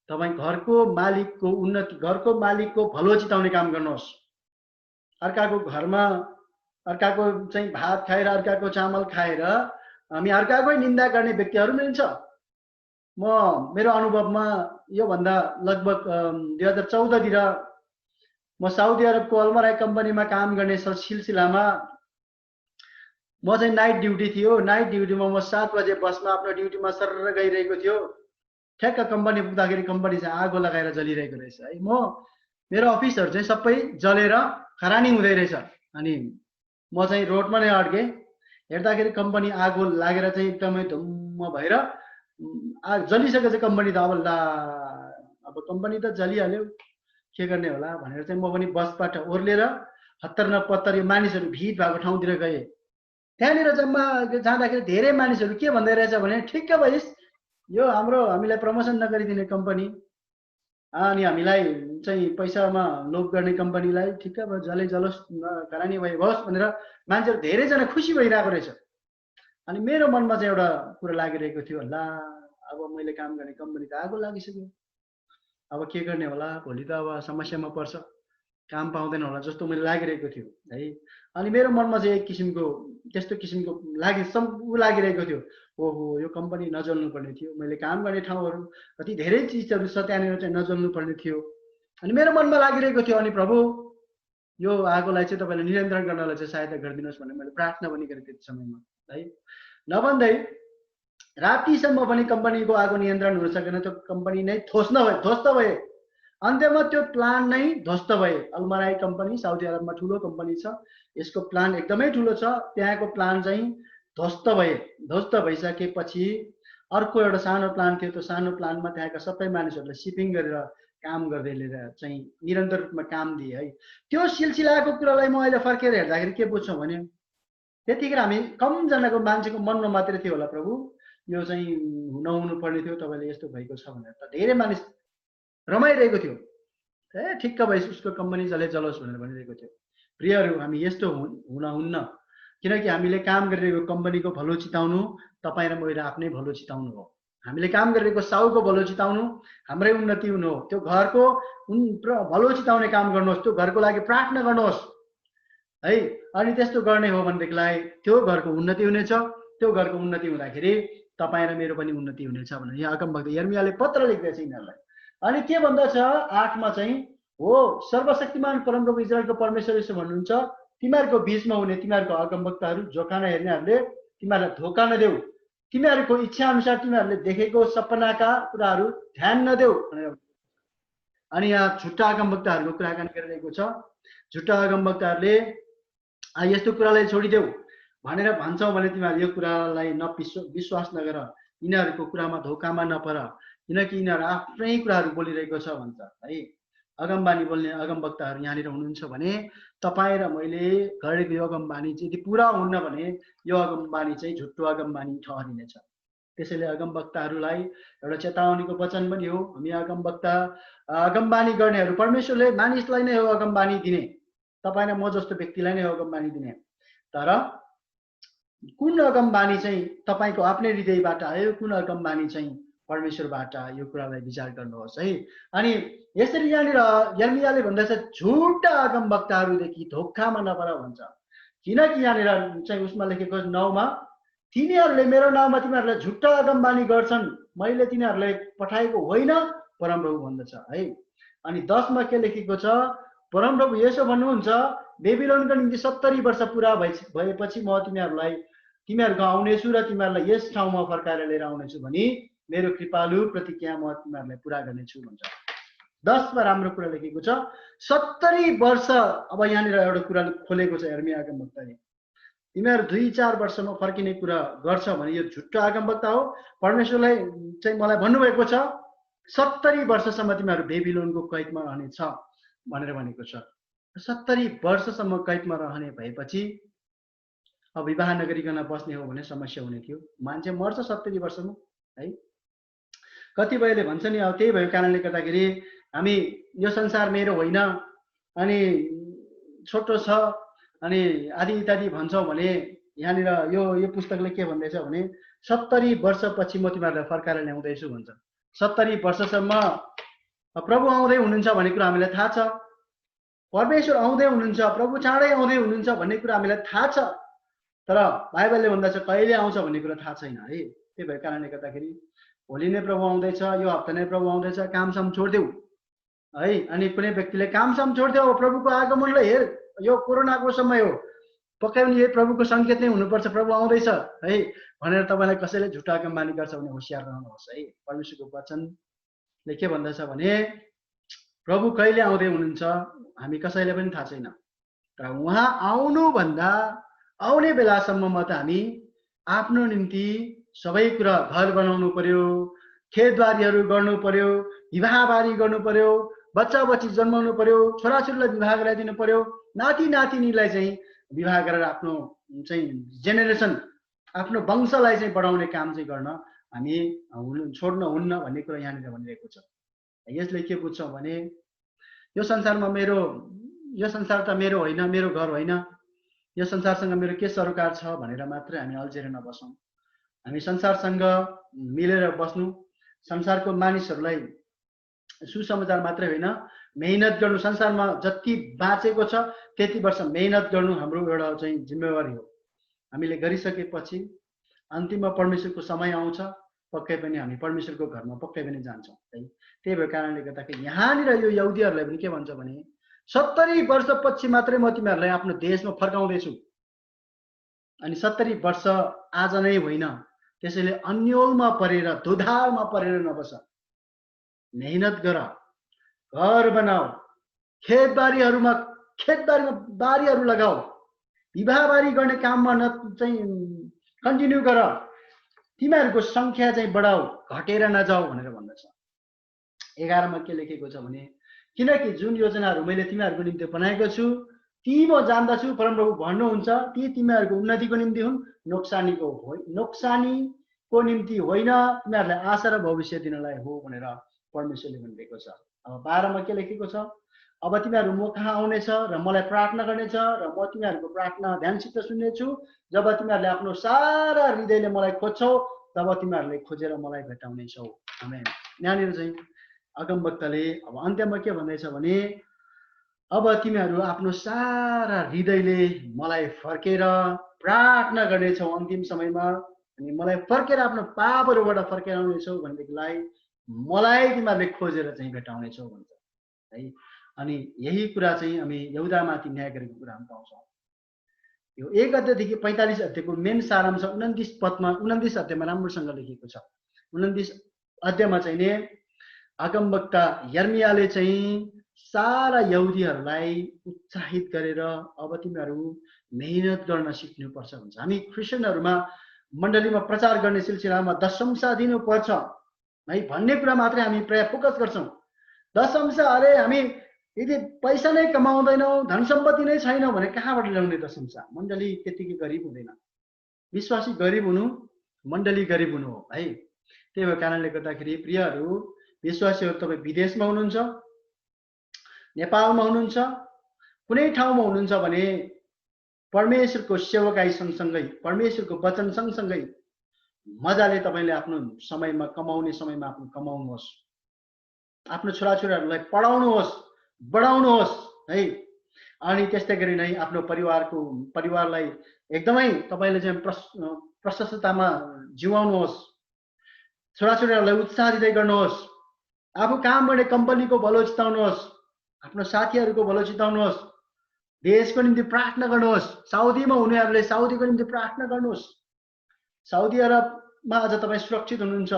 तपाईँ घरको मालिकको उन्नति, घरको मालिकको भलो चिताउने काम गर्नुहोस्। अर्काको घरमा अर्काको चाहिँ भात खाएर, अर्काको चामल खाएर हामी अर्काकै निन्दा गर्ने व्यक्तिहरू पनि छ। मेरो अनुभवमा योभन्दा लगभग 2014तिर म साउदी अरबको अलमराई कम्पनीमा काम गर्ने सिलसिलामा म चाहिँ नाइट ड्युटी थियो। नाइट ड्युटीमा म 7 बजे बसमा आफ्नो ड्युटीमा सर गइरहेको थियो। ठ्याक्क कम्पनी पुग्दाखेरि कम्पनी चाहिँ आगो लगाएर जलिरहेको रहेछ है। मेरो अफिसहरू चाहिँ सबै जलेर खरानी हुँदै रहेछ। अनि म चाहिँ रोडमा नै अड्केँ। हेर्दाखेरि कम्पनी आगो लागेर चाहिँ एकदमै धुम्म भएर जलिसकेपछि कम्पनी त अब कम्पनी त जलिहाल्यो, के गर्ने होला भनेर चाहिँ म पनि बसबाट ओर्लेर हत्तर न पत्तर यो मानिसहरू भिड भएको ठाउँतिर गएँ। त्यहाँनिर जम्मा जाँदाखेरि धेरै मानिसहरू के भन्दै रहेछ भने, ठिक्क भइस्, यो हामीलाई प्रमोसन नगरिदिने कम्पनी, अनि हामीलाई चाहिँ पैसामा लोभ गर्ने कम्पनीलाई ठिक्क भयो, जलै जलोस्, घरानी भइबोस् भनेर मान्छेहरू धेरैजना खुसी भइरहेको रहेछ। अनि मेरो मनमा चाहिँ एउटा कुरा लागिरहेको थियो, ल अब मैले काम गर्ने कम्पनी त आगो लागिसक्यो, अब के गर्ने होला, भोलि त अब समस्यामा पर्छ, काम पाउँदैन होला जस्तो मैले लागिरहेको थियो है। अनि मेरो मनमा चाहिँ एक किसिमको त्यस्तो किसिमको लागिरहेको थियो, ओहो यो कम्पनी नजल्नु पर्ने थियो, मैले काम गर्ने ठाउँहरू कति धेरै चिजहरू छ त्यहाँनिर चाहिँ नजल्नु पर्ने थियो। अनि मेरो मनमा लागिरहेको थियो। अनि प्रभु यो आगोलाई चाहिँ तपाईँले नियन्त्रण गर्नलाई चाहिँ सहायता गरिदिनुहोस् भनेर मैले प्रार्थना पनि गरेँ त्यति समयमा है। नभन्दै रातिसम्म पनि कम्पनीको आगो नियन्त्रण हुन सकेन, त्यो कम्पनी नै ध्वस्त भए। अन्त्यमा त्यो प्लान नै ध्वस्त भए। अल्मराई कम्पनी साउदी अरबमा ठुलो कम्पनी छ, यसको प्लान एकदमै ठुलो छ, त्यहाँको प्लान चाहिँ ध्वस्त भए। ध्वस्त भइसकेपछि अर्को एउटा सानो प्लान थियो, त्यो सानो प्लानमा त्यहाँका सबै मानिसहरूले सिपिङ गरेर काम गर्दै लिएर चाहिँ निरन्तर रूपमा काम दिए है। त्यो सिलसिलाको कुरालाई म अहिले फर्केर हेर्दाखेरि के बुझ्छौँ भने त्यतिखेर हामी कमजनाको मान्छेको मनमा मात्रै थियो होला प्रभु यो चाहिँ नहुनु पर्ने थियो, तपाईँले यस्तो भएको छ भनेर। त धेरै मानिस रमाइरहेको थियो, ए ठिक्क भएपछि उसको कम्पनी चलोस् भनेर भनिरहेको थियो। प्रियहरू, हामी यस्तो हुन्न, किनकि हामीले काम गरिरहेको कम्पनीको भलो चिताउनु तपाईँ र मेरो आफ्नै भलो चिताउनु हो। हामीले काम गरिरहेको साउको भलो चिताउनु हाम्रै उन्नति हुनु हो। त्यो घरको भलो चिताउने काम गर्नुहोस्, त्यो घरको लागि प्रार्थना गर्नुहोस् है। अनि त्यस्तो गर्ने हो भनेदेखिलाई त्यो घरको उन्नति हुनेछ। त्यो घरको उन्नति हुँदाखेरि तपाईँ र मेरो पनि उन्नति हुनेछ भनेर यहाँ अगमवक्ता यिर्मयाले पत्र लेख्दैछ यिनीहरूलाई। अनि के भन्दछ 8 मा चाहिँ, हो सर्वशक्तिमान परमप्रभु इजरायलको परमेश्वर यसो भन्नुहुन्छ, तिमीहरूको बीचमा हुने तिमीहरूको अगमवक्ताहरू जोखाना हेर्नेहरूले तिमीहरूलाई धोका नदेऊ, तिमीहरूको इच्छा अनुसार तिमीहरूले देखेको सपनाका कुराहरू ध्यान नदेऊ भनेर। अनि यहाँ झुट्टा अगमवक्ताहरूको कुराकानी गरिरहेको छ। झुट्टा अगमवक्ताहरूले यस्तो कुरालाई छोडिदेऊ भनेर भन्छौ भने तिमीहरू यो कुरालाई विश्वास नगर, यिनीहरूको कुरामा धोकामा नपर, किनकि यिनीहरू आफ्नै कुराहरू बोलिरहेको छ भन्छ है। अगमबानी बोल्ने अगमवक्ताहरू यहाँनिर हुनुहुन्छ भने तपाईँ र मैले गरेको यो अगमबानी चाहिँ यदि पुरा हुन्न भने यो अगमबानी चाहिँ झुट्टो अगमबानी ठहरिनेछ। त्यसैले अगमवक्ताहरूलाई एउटा चेतावनीको वचन पनि हो। हामी अगमबानी गर्नेहरू, परमेश्वरले मानिसलाई नै हो अगमबानी दिने, तपाईँ र म जस्तो व्यक्तिलाई नै हो अगमबानी दिने। तर कुन अगमबानी चाहिँ तपाईँको आफ्नै हृदयबाट आयो, कुन अगमबानी चाहिँ परमेश्वरबाट, यो कुरालाई विचार गर्नुहोस् है। अनि यसरी यहाँनिर यिर्मयाले भन्दछ झुटा अगमवक्ताहरूदेखि धोकामा नपर भन्छ। किनकि यहाँनिर चाहिँ उसमा लेखेको 9 मा, तिनीहरूले मेरो नाउँमा तिमीहरूलाई झुट्टा अगमबानी गर्छन्, मैले तिनीहरूलाई पठाएको होइन परमप्रभु भन्दछ है। अनि 10 मा के लेखेको छ, परमप्रभु यसो भन्नुहुन्छ, बेबिलोनको निम्ति 70 वर्ष पुरा भएपछि म तिमीहरूको आउनेछु र तिमीहरूलाई यस ठाउँमा फर्काएर लिएर आउनेछु भनी मेरो कृपालु प्रतिज्ञा म तिमीहरूलाई पुरा गर्नेछु भन्छ। 10 मा राम्रो कुरा लेखेको छ 70 वर्ष। अब यहाँनिर एउटा कुरा खोलेको छ यिर्मया अगमवक्ताले, तिमीहरू 2-4 वर्षमा फर्किने कुरा गर्छ भने यो झुट्टो अगमवक्ता हो। परमेश्वरलाई चाहिँ मलाई भन्नुभएको छ 70 वर्षसम्म तिमीहरू बेबिलोनको कैदमा रहनेछ भनेर भनेको छ। 70 वर्षसम्म कैदमा रहने भएपछि अब विवाह नगरिकन बस्ने हो भने समस्या हुने थियो। मान्छे मर्छ 70 वर्षमा है। कतिपयले भन्छ नि अब त्यही भएको कारणले गर्दाखेरि हामी यो संसार मेरो होइन अनि छोटो छ अनि आदि इत्यादि भन्छौँ भने यहाँनिर यो पुस्तकले के भन्दैछ भने 70 वर्षपछि म तिमीहरूलाई फर्काएर ल्याउँदैछु भन्छ। 70 वर्षसम्म प्रभु आउँदै हुनुहुन्छ भन्ने कुरा हामीलाई थाहा छ, परमेश्वर आउँदै हुनुहुन्छ, प्रभु चाँडै आउँदै हुनुहुन्छ भन्ने कुरा हामीलाई थाहा छ। तर बाइबलले भन्दछ कहिले आउँछ भन्ने कुरा थाहा छैन है। त्यही भएको कारणले गर्दाखेरि भोलि नै प्रभु आउँदैछ, यो हप्ता नै प्रभु आउँदैछ, कामसाम छोडिदेऊ है। अनि कुनै व्यक्तिले कामसाम छोडिदेऊ, प्रभुको आगमनलाई हेर, यो कोरोनाको समय हो, पक्कै पनि यो प्रभुको सङ्केत नै हुनुपर्छ, प्रभु आउँदैछ है भनेर तपाईँलाई कसैले झुटा अगमबानी गर्छ भने होसियार रहनुहोस् है। परमेश्वरको वचनले के भन्दछ भने प्रभु कहिले आउँदै हुनुहुन्छ हामी कसैले पनि थाहा छैन। तर उहाँ आउनुभन्दा आउने बेलासम्ममा त हामी आफ्नो निम्ति सबै कुरा, घर बनाउनु पर्यो, खेतबारीहरू गर्नु पर्यो, विवाहबारी गर्नु पर्यो, बच्चा बच्ची जन्माउनु पर्यो, छोराछोरीलाई विवाह गराइदिनु पर्यो, नाति नातिनीलाई चाहिँ विवाह गरेर आफ्नो चाहिँ जेनेरेसन, आफ्नो वंशलाई चाहिँ बढाउने काम चाहिँ गर्न हामी छोड्नु हुन्न भन्ने कुरा यहाँनिर भनिरहेको छ। यसले के बुझ्छौँ भने यो संसारमा यो संसार त मेरो होइन, मेरो घर होइन, यो संसारसँग मेरो के सरोकार छ भनेर मात्रै हामी अल्झेर नबसौँ। हामी संसारसँग मिलेर बस्नु, संसारको मानिसहरूलाई सुसमाचार मात्रै होइन, मेहनत गर्नु, संसारमा जति बाँचेको छ त्यति वर्ष मेहनत गर्नु हाम्रो एउटा चाहिँ जिम्मेवारी हो। हामीले गरिसकेपछि अन्तिममा परमेश्वरको समय आउँछ, पक्कै पनि हामी परमेश्वरको घरमा पक्कै पनि जान्छौँ है। त्यही भएर कारणले गर्दाखेरि यहाँनिर यो यहुदीहरूलाई पनि के भन्छ भने 70 वर्षपछि मात्रै म तिमीहरूलाई आफ्नो देशमा फर्काउँदैछु। अनि 70 वर्ष आज नै होइन, त्यसैले अन्योलमा परेर दुधारमा परेर नबस, मेहनत गर, घर बनाऊ, खेतबारीमा बारीहरू लगाऊ, विवाहबारी गर्ने काममा चाहिँ कन्टिन्यू गर, तिमीहरूको संख्या चाहिँ बढाऊ, घटेर नजाऊ भनेर भन्दछ। 11 मा के लेखेको छ भने किनकि जुन योजनाहरू मैले तिमीहरूको निम्ति बनाएको छु ती म जान्दछु, परमप्रभु भन्नुहुन्छ, ती तिमीहरूको उन्नतिको निम्ति हुन्, नोक्सानीको निम्ति होइन, तिमीहरूलाई आशा र भविष्य दिनलाई हो भनेर परमेश्वरले भन्नुभएको छ। अब 12 मा के लेखेको छ, अब तिमीहरू म कहाँ आउनेछ र मलाई प्रार्थना गर्नेछ र म तिमीहरूको प्रार्थना ध्यानसित सुन्नेछु। जब तिमीहरूले आफ्नो सारा हृदयले मलाई खोज्छौ तब तिमीहरूले खोजेर मलाई भेटाउनेछौ। आमेन। यहाँनिर चाहिँ अगमवक्ताले अब अन्त्यमा के भन्दैछ भने अब तिमीहरू आफ्नो सारा हृदयले मलाई फर्केर प्रार्थना गर्नेछौ अन्तिम समयमा, अनि मलाई फर्केर आफ्नो पापहरूबाट फर्केर आउनेछौ भनेदेखिलाई मलाई तिमीहरूले खोजेर चाहिँ भेटाउनेछौ भन्छ है। अनि यही कुरा चाहिँ हामी यहुदामाथि न्याय गरेको कुरा हामी पाउँछौँ। यो 1 अध्यायदेखि 45 अध्यायको मेन सारांश 29 अध्यायमा राम्रोसँग लेखिएको छ। 29 अध्यायमा चाहिँ नि अगमवक्ता यर्मियाले चाहिँ सारा यहुदीहरूलाई उत्साहित गरेर अब तिमीहरू मेहनत गर्न सिक्नुपर्छ भन्छ। हामी क्रिस्चियनहरूमा मण्डलीमा प्रचार गर्ने सिलसिलामा दशंशा दिनुपर्छ है भन्ने कुरा मात्रै हामी प्राय फोकस गर्छौँ। दशंशा, अरे हामी यदि पैसा नै कमाउँदैनौँ, धन सम्पत्ति नै छैन भने कहाँबाट ल्याउने दशंशा? मण्डली त्यतिकै गरिब हुँदैन। विश्वासी गरिब हुनु, मण्डली गरिब हुनु हो है। त्यही भएर कारणले गर्दाखेरि प्रियहरू, विश्वासीहरू तपाईँ विदेशमा हुनुहुन्छ, नेपालमा हुनुहुन्छ, कुनै ठाउँमा हुनुहुन्छ भने परमेश्वरको सेवकाई सँगसँगै, परमेश्वरको वचन सँगसँगै मजाले तपाईँले आफ्नो समयमा कमाउने समयमा आफ्नो कमाउनुहोस्, आफ्नो छोराछोरीहरूलाई पढाउनुहोस्, बढाउनुहोस् है। अनि त्यस्तै गरी नै आफ्नो परिवारलाई एकदमै तपाईँले चाहिँ प्रशस्ततामा जिवाउनुहोस्, छोराछोरीहरूलाई उत्साह दिँदै गर्नुहोस्, आफू काम गर्ने कम्पनीको भलो चिताउनुहोस्, आफ्नो साथीहरूको भलो चिताउनुहोस्, देशको निम्ति प्रार्थना गर्नुहोस्। साउदीमा हुनेहरूले साउदीको निम्ति प्रार्थना गर्नुहोस्। साउदी अरबमा आज तपाईँ सुरक्षित हुनुहुन्छ,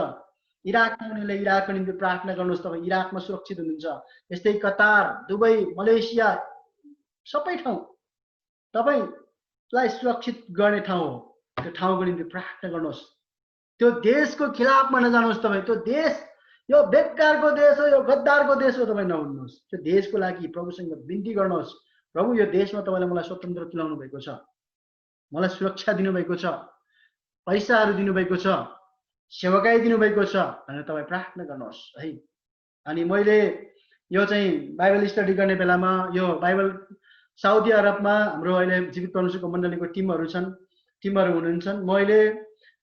इराकमा हुनेले इराकको निम्ति प्रार्थना गर्नुहोस्, तपाईँ इराकमा सुरक्षित हुनुहुन्छ। यस्तै कतार, दुबई, मलेसिया सबै ठाउँ तपाईँलाई सुरक्षित गर्ने ठाउँ हो। त्यो ठाउँको निम्ति प्रार्थना गर्नुहोस्। त्यो देशको खिलाफमा नजानुहोस्। तपाईँ त्यो देश यो बेकारको देश हो, यो गद्दारको देश हो, तपाईँ नहुनुहोस्। त्यो देशको लागि प्रभुसँग बिन्ती गर्नुहोस्, प्रभु यो देशमा तपाईँले मलाई स्वतन्त्र तुल्याउनु भएको छ, मलाई सुरक्षा दिनुभएको छ, पैसाहरू दिनुभएको छ, सेवकाई दिनुभएको छ भनेर तपाईँ प्रार्थना गर्नुहोस् है। अनि मैले यो चाहिँ बाइबल स्टडी गर्ने बेलामा यो बाइबल साउदी अरबमा हाम्रो अहिले जीवित परमेश्वरको मण्डलीको टिमहरू हुनुहुन्छ। मैले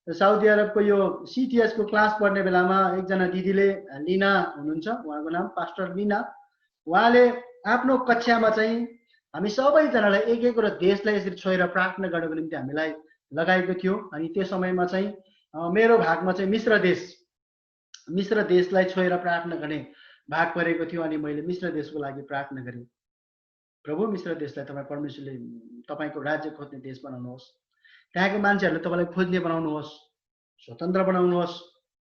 साउदी अरबको यो सिटिएसको क्लास पढ्ने बेलामा एकजना दिदीले, लिना हुनुहुन्छ, उहाँको नाम पास्टर लिना, उहाँले आफ्नो कक्षामा चाहिँ हामी सबैजनालाई एक एक देशलाई यसरी छोएर प्रार्थना गर्नको निम्ति हामीलाई लगाएको थियो। अनि त्यो समयमा चाहिँ मेरो भागमा चाहिँ मिश्र देशलाई छोएर प्रार्थना गर्ने भाग परेको थियो। अनि मैले मिश्र देशको लागि प्रार्थना गरेँ, प्रभु मिश्र देशलाई तपाईँ परमेश्वरले तपाईँको राज्य खोज्ने देश बनाउनुहोस्, त्यहाँको मान्छेहरूले तपाईँलाई खोज्ने बनाउनुहोस्, स्वतन्त्र बनाउनुहोस्,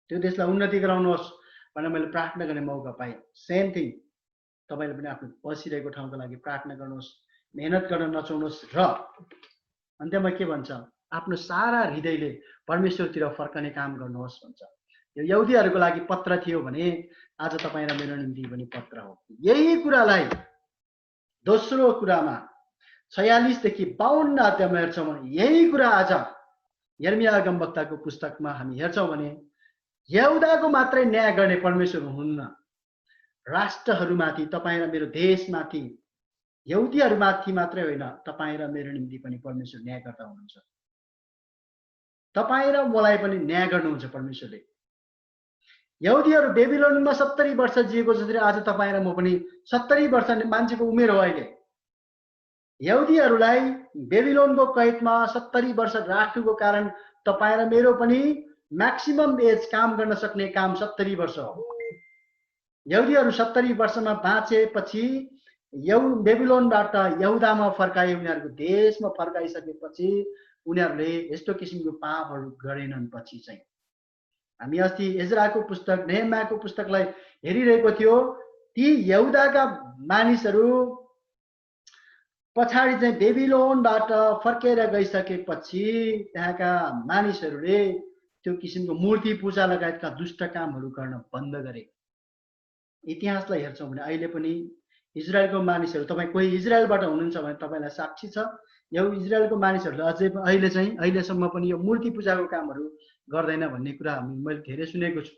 त्यो देशलाई उन्नति गराउनुहोस् भनेर मैले प्रार्थना गर्ने मौका पाएँ। सेम थिङ तपाईँले पनि आफ्नो बसिरहेको ठाउँको लागि प्रार्थना गर्नुहोस्, मेहनत गर्न नचाउनुहोस् र अन्त्यमा के भन्छ, आफ्नो सारा हृदयले परमेश्वरतिर फर्कने काम गर्नुहोस् भन्छ। यो यहुदीहरूको लागि पत्र थियो भने आज तपाईँ र मेरो निम्ति पनि पत्र हो। यही कुरालाई दोस्रो कुरामा 46 देखि 52 अध्यायमा हेर्छौँ भने यही कुरा आज यर्मिया अगमवक्ताको पुस्तकमा हामी हेर्छौँ भने यहुदाको मात्रै न्याय गर्ने परमेश्वर हुनुहुन्न, राष्ट्रहरूमाथि, तपाईँ र मेरो देशमाथि, यहुदीहरूमाथि मात्रै होइन, तपाईँ र मेरो निम्ति पनि परमेश्वर न्यायकर्ता हुनुहुन्छ। तपाईँ र मलाई पनि न्याय गर्नुहुन्छ परमेश्वरले। यहुदीहरू बेबिलोनमा 70 वर्ष जिएको जसरी आज तपाईँ र म पनि 70 वर्ष मान्छेको उमेर हो अहिले। यहुदीहरूलाई बेबिलोनको कैदमा 70 वर्ष राख्नुको कारण तपाईँ र मेरो पनि म्याक्सिमम एज काम गर्न सक्ने काम 70 वर्ष हो। यहुदीहरू 70 वर्षमा बाँचेपछि बेबिलोनबाट यहुदामा फर्काए, उनीहरूको देशमा फर्काइसकेपछि उनीहरूले यस्तो किसिमको पापहरू गरेनन्। पछि चाहिँ हामी अस्ति एजराको पुस्तक नेहेमियाको पुस्तकलाई हेरिरहेको थियो। ती यहुदाका मानिसहरू पछाडि चाहिँ बेबिलोनबाट फर्केर गइसकेपछि त्यहाँका मानिसहरूले त्यो किसिमको मूर्ति पूजा लगायतका दुष्ट कामहरू गर्न बन्द गरे। इतिहासलाई हेर्छौँ भने अहिले पनि इजरायलको मानिसहरू, तपाईँ कोही इजरायलबाट हुनुहुन्छ भने तपाईँलाई साक्षी छ, यो इजरायलको मानिसहरूले अझै अहिले चाहिँ अहिलेसम्म पनि यो मूर्ति पूजाको कामहरू गर्दैन भन्ने कुरा मैले धेरै सुनेको छु।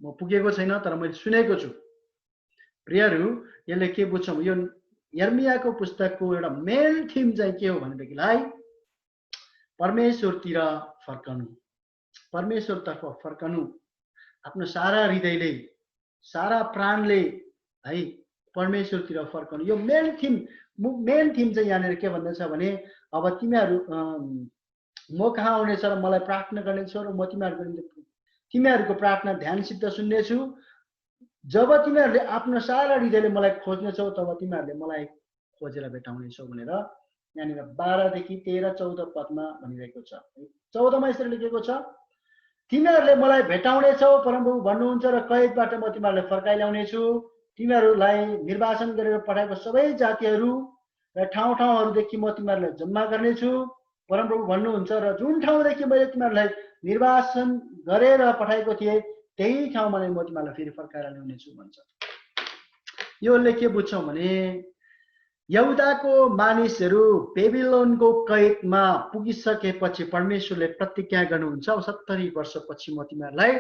म पुगेको छैन तर मैले सुनेको छु। प्रियहरू, यसले के बुझ्छौँ, यो यर्मियाको पुस्तकको एउटा मेन थिम चाहिँ के हो भनेदेखिलाई परमेश्वरतिर फर्कनु, परमेश्वरतर्फ फर्कनु, आफ्नो सारा हृदयले सारा प्राणले है परमेश्वरतिर फर्कनु। यो मेन थिम चाहिँ यहाँनिर के भन्दैछ भने अब तिमीहरू म कहाँ आउनेछ र मलाई प्रार्थना गर्नेछौ र म तिमीहरूको प्रार्थना ध्यानसित सुन्नेछु। जब तिमीहरूले आफ्नो सारा हृदयले मलाई खोज्नेछौ तब तिमीहरूले मलाई खोजेर भेटाउनेछौ भनेर यहाँनिर 12 देखि 13, 14 पदमा भनिरहेको छ। 14 मा यसरी लेखेको छ, तिमीहरूले मलाई भेटाउनेछौ परमप्रभु भन्नुहुन्छ र कैदबाट म तिमीहरूलाई फर्काइ ल्याउनेछु। तिमीहरूलाई निर्वासन गरेर पठाएको सबै जातिहरू र ठाउँदेखि म तिमीहरूलाई जम्मा गर्नेछु परमप्रभु भन्नुहुन्छ र जुन ठाउँदेखि मैले तिमीहरूलाई निर्वासन गरेर पठाएको थिएँ त्यही ठाउँमा नै म तिमीहरूलाई फेरि फर्काएर ल्याउनेछु भन्छ। योले के बुझ्छौँ भने यहुदाको मानिसहरू बेबिलोनको कैदमा पुगिसकेपछि परमेश्वरले प्रतिज्ञा गर्नुहुन्छ, 70 वर्षपछि म तिमीहरूलाई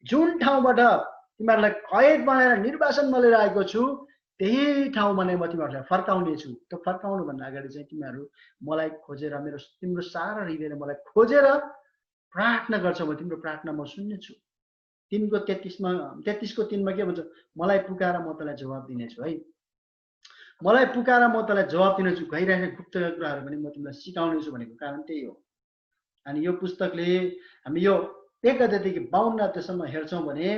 जुन ठाउँबाट तिमीहरूलाई कैद बनाएर निर्वासनमा लिएर आएको छु त्यही ठाउँमा नै म तिमीहरूलाई फर्काउनेछु। त्यो फर्काउनु भन्दा अगाडि चाहिँ तिमीहरू मलाई खोजेर तिम्रो सारा हृदयले मलाई खोजेर प्रार्थना गर्छौ भने तिम्रो प्रार्थना म सुन्नेछु। 33 को 3 मा के भन्छ, मलाई पुकाएर म तँलाई जवाब दिनेछु है, मलाई पुकाएर म तँलाई जवाब दिनेछु, गइरहेको गुप्त कुराहरू पनि म तिमीलाई सिकाउनेछु भनेको कारण त्यही हो। अनि यो पुस्तकले हामी यो 1 अध्यायदेखि 52 अध्यायसम्म हेर्छौँ भने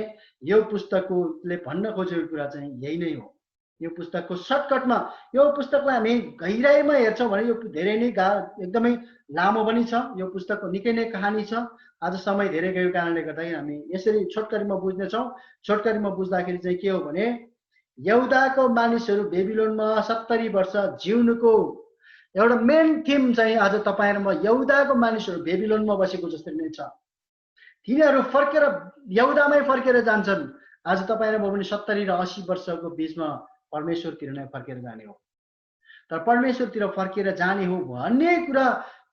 यो पुस्तकले भन्न खोजेको कुरा चाहिँ यही नै हो। यो पुस्तकको सर्टकटमा यो पुस्तकलाई हामी गहिराइमा हेर्छौँ भने यो धेरै नै एकदमै लामो पनि छ। यो पुस्तकको निकै नै कहानी छ। आज समय धेरै गएको कारणले गर्दाखेरि हामी यसरी छोटकरीमा बुझ्नेछौँ। छोटकरीमा बुझ्दाखेरि चाहिँ के हो भने यहुदाको मानिसहरू बेबिलोनमा 70 वर्ष जिउनुको एउटा मेन थिम चाहिँ आज तपाईँ र म यहुदाको मानिसहरू बेबिलोनमा बसेको जस्तै नै छ। तिनीहरू फर्केर यहुदामै फर्केर जान्छन्। आज तपाईँ र म पनि 70 र 80 वर्षको बिचमा परमेश्वरतिर नै फर्केर जाने हो। तर परमेश्वरतिर फर्केर जाने हो भन्ने कुरा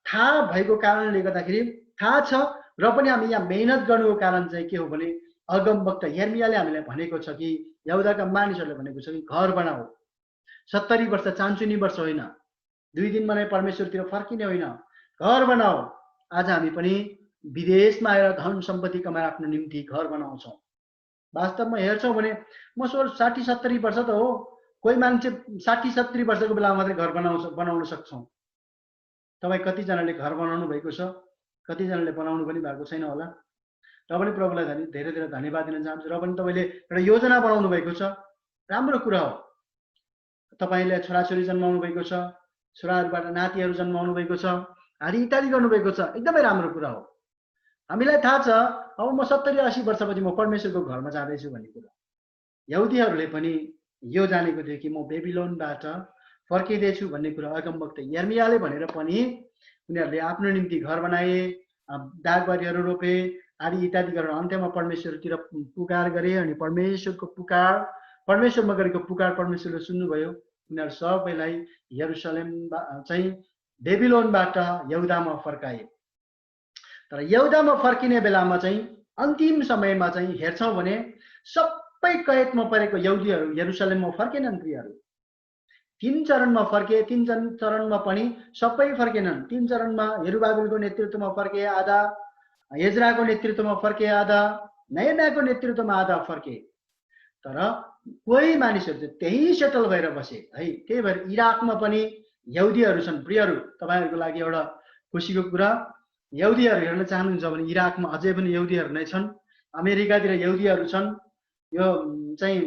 थाहा भएको कारणले गर्दाखेरि थाहा छ र पनि हामी यहाँ मेहनत गर्नुको कारण चाहिँ के हो भने अगमवक्ता यर्मियाले हामीलाई भनेको छ कि यहुदाका मानिसहरूले भनेको छ कि घर बनाऊ। 70 वर्ष चान्चुनी वर्ष होइन, 2 दिनमा नै परमेश्वरतिर फर्किने होइन, घर बनाऊ। आज हामी पनि विदेशमा आएर धन सम्पत्ति कमाएर आफ्नो निम्ति घर बनाउँछौँ। वास्तवमा हेर्छौँ भने म 60-70 वर्ष त हो, कोही मान्छे 60-70 वर्षको बेलामा मात्रै घर बनाउन सक्छौँ। तपाईँ कतिजनाले घर बनाउनु भएको छ, कतिजनाले बनाउनु पनि भएको छैन होला। र पनि प्रभुलाई धेरै धेरै धन्यवाद दिन चाहन्छु। र पनि तपाईँले एउटा योजना बनाउनु भएको छ, राम्रो कुरा हो। तपाईँले छोराछोरी जन्माउनु भएको छ, छोराहरूबाट नातिहरू जन्माउनु भएको छ, आदि इत्यादि गर्नुभएको छ, एकदमै राम्रो कुरा हो। हामीलाई थाहा छ अब म 70-80 वर्षपछि म परमेश्वरको घरमा जाँदैछु भन्ने कुरा। यहुदीहरूले पनि यो जानेको थियो कि म बेबिलोनबाट फर्किँदैछु भन्ने कुरा अगमवक्ता यर्मियाले भनेर पनि उनीहरूले आफ्नो निम्ति घर बनाए, दागबारीहरू रोपे, आदि इत्यादि गरेर अन्त्यमा परमेश्वरतिर पुकार गरे। अनि परमेश्वरमा गरेको पुकार परमेश्वरले सुन्नुभयो। उनीहरू सबैलाई यरुसलेम चाहिँ बेबिलोनबाट यहुदामा फर्काए। तर यहुदामा फर्किने बेलामा चाहिँ अन्तिम समयमा चाहिँ हेर्छौँ भने सबै कैदमा परेको यहुदीहरू यरुसलेममा फर्केनन्। प्रियहरू, तीन चरणमा फर्के, तीन चरणमा पनि सबै फर्केनन्। तीन चरणमा यरुबाबेलको नेतृत्वमा फर्के आधा, एजराको नेतृत्वमा फर्के आधा, नेहेमियाको नेतृत्वमा आधा फर्के। तर कोही मानिसहरू चाहिँ त्यही सेटल भएर बसे है। त्यही भएर इराकमा पनि यहुदीहरू छन्। प्रियहरू, तपाईँहरूको लागि एउटा खुसीको कुरा, यहुदीहरू हेर्न चाहनुहुन्छ भने इराकमा अझै पनि यहुदीहरू नै छन्। अमेरिकातिर यहुदीहरू छन्। यो चाहिँ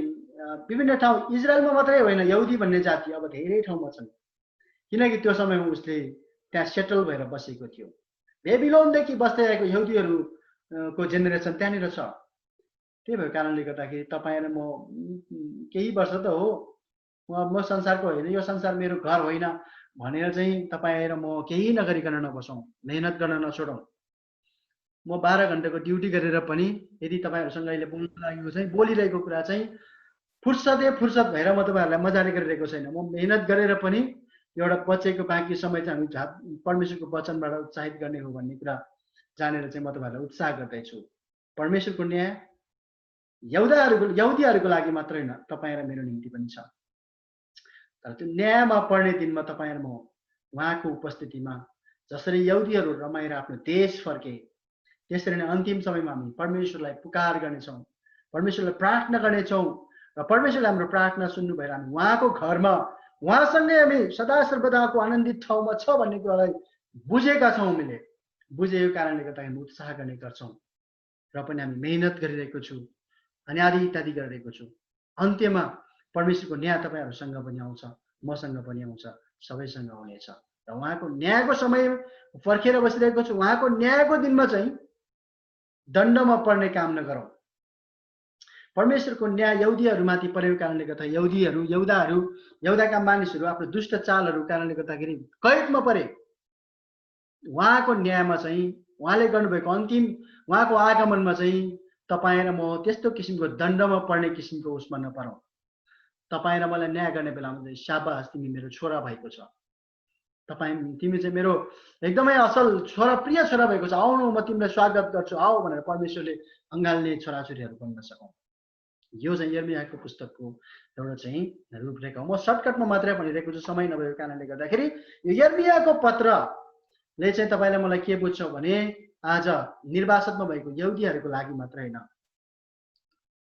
विभिन्न ठाउँ, इजरायलमा मात्रै होइन, यहुदी भन्ने जाति अब धेरै ठाउँमा छन्, किनकि त्यो समयमा उसले त्यहाँ सेटल भएर बसेको थियो। बेबिलोनदेखि बस्दै आएको यहुदीहरूको जेनेरेसन त्यहाँनिर छ। त्यही भएको कारणले गर्दाखेरि तपाईँ र म केही वर्ष त हो, म संसारको होइन, यो संसार मेरो घर होइन भनेर चाहिँ तपाईँ र म केही नगरिकन नबसौँ, मेहनत गर्न नछोडौँ। म 12 घन्टाको ड्युटी गरेर पनि यदि तपाईँहरूसँग अहिले बोल्न लागेको चाहिँ बोलिरहेको कुरा चाहिँ फुर्सद भएर म तपाईँहरूलाई मजाले गरिरहेको छैन। म मेहनत गरेर पनि एउटा बचेको बाँकी समय चाहिँ हामी परमेश्वरको वचनबाट उत्साहित गर्ने हो भन्ने कुरा जानेर चाहिँ म तपाईँहरूलाई उत्साह गर्दैछु। परमेश्वरको न्याय यहुदीहरूको लागि मात्र होइन, तपाईँ र मेरो निम्ति पनि छ। तर त्यो न्यायमा पर्ने दिनमा तपाईँ र म उहाँको उपस्थितिमा जसरी यहुदीहरू रमाएर आफ्नो देश फर्के, त्यसरी नै अन्तिम समयमा हामी परमेश्वरलाई पुकार गर्नेछौँ, परमेश्वरलाई प्रार्थना गर्नेछौँ र परमेश्वरले हाम्रो प्रार्थना सुन्नु भएर हामी उहाँको घरमा उहाँसँगै हामी सदा सर्वदाको आनन्दित ठाउँमा छ भन्ने कुरालाई बुझेका छौँ। हामीले बुझेको कारणले गर्दा हामी उत्साह गर्ने गर्छौँ र पनि हामी मेहनत गरिरहेको छु, अनि आदि इत्यादि गरिरहेको छु। अन्त्यमा परमेश्वरको न्याय तपाईँहरूसँग पनि आउँछ, मसँग पनि आउँछ, सबैसँग आउनेछ र उहाँको न्यायको समय पर्खेर बसिरहेको छु। उहाँको न्यायको दिनमा चाहिँ दण्डमा पर्ने काम नगरौँ। परमेश्वरको न्याय यहुदीहरूमाथि परेको कारणले गर्दा यहुदाका मानिसहरू आफ्नो दुष्ट चालहरू कारणले गर्दाखेरि कैदमा परे। उहाँको न्यायमा चाहिँ उहाँले गर्नुभएको अन्तिम उहाँको आगमनमा चाहिँ तपाईँ र म त्यस्तो किसिमको दण्डमा पर्ने किसिमको उसमा नपरौँ। तपाईँ र मलाई न्याय गर्ने बेलामा चाहिँ शाबास, तिमी मेरो छोरा भएको छ, तिमी चाहिँ मेरो एकदमै असल छोरा, प्रिय छोरा भएको छ, आउनु म तिमीलाई स्वागत गर्छु, आऊ भनेर परमेश्वरले अँगाल्ने छोराछोरीहरू बन्न सकौँ। यो चाहिँ यर्मियाको पुस्तकको एउटा चाहिँ रूपरेखा हो। म सर्टकटमा मात्रै भनिरहेको छु, समय नभएको कारणले गर्दाखेरि। यो यर्मियाको पत्रले चाहिँ तपाईँलाई मलाई के बुझ्छ भने आज निर्वासनमा भएको यहुदीहरूको लागि मात्रै होइन,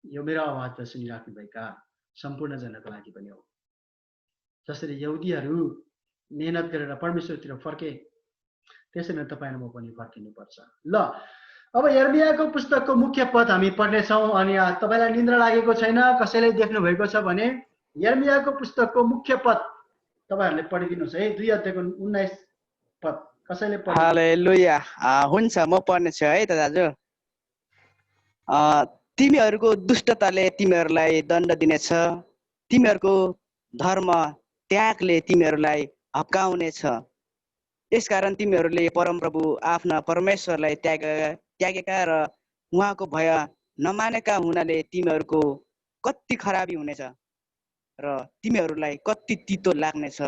यो मेरो आवाजलाई सुनिराख्नुभएका सम्पूर्ण जनको लागि पनि हो। जसरी यहुदीहरू मेहनत गरेर परमेश्वरतिर फर्के, त्यसरी नै तपाईँ र म पनि फर्किनुपर्छ। ल, अब यर्मियाको पुस्तकको मुख्य पद हामी पढ्नेछौँ। अनि तपाईँलाई निन्द्रा लागेको छैन, कसैले देख्नु भएको छ भने यर्मियाको पुस्तकको मुख्य पद तपाईँहरूले पढिदिनुहोस् है। 2 अध्यायको 19 पद कसैले पढ्नु?
हालेलुया। हुन्छ, म पढ्नेछु है त दाजु। तिमीहरूको दुष्टताले तिमीहरूलाई दण्ड दिनेछ, तिमीहरूको धर्म त्यागले तिमीहरूलाई हप्काउनेछ। यसकारण तिमीहरूले परमप्रभु आफ्ना परमेश्वरलाई त्यागेका र उहाँको भय नमानेका हुनाले तिमीहरूको कति खराबी हुनेछ र तिमीहरूलाई कति तितो लाग्नेछ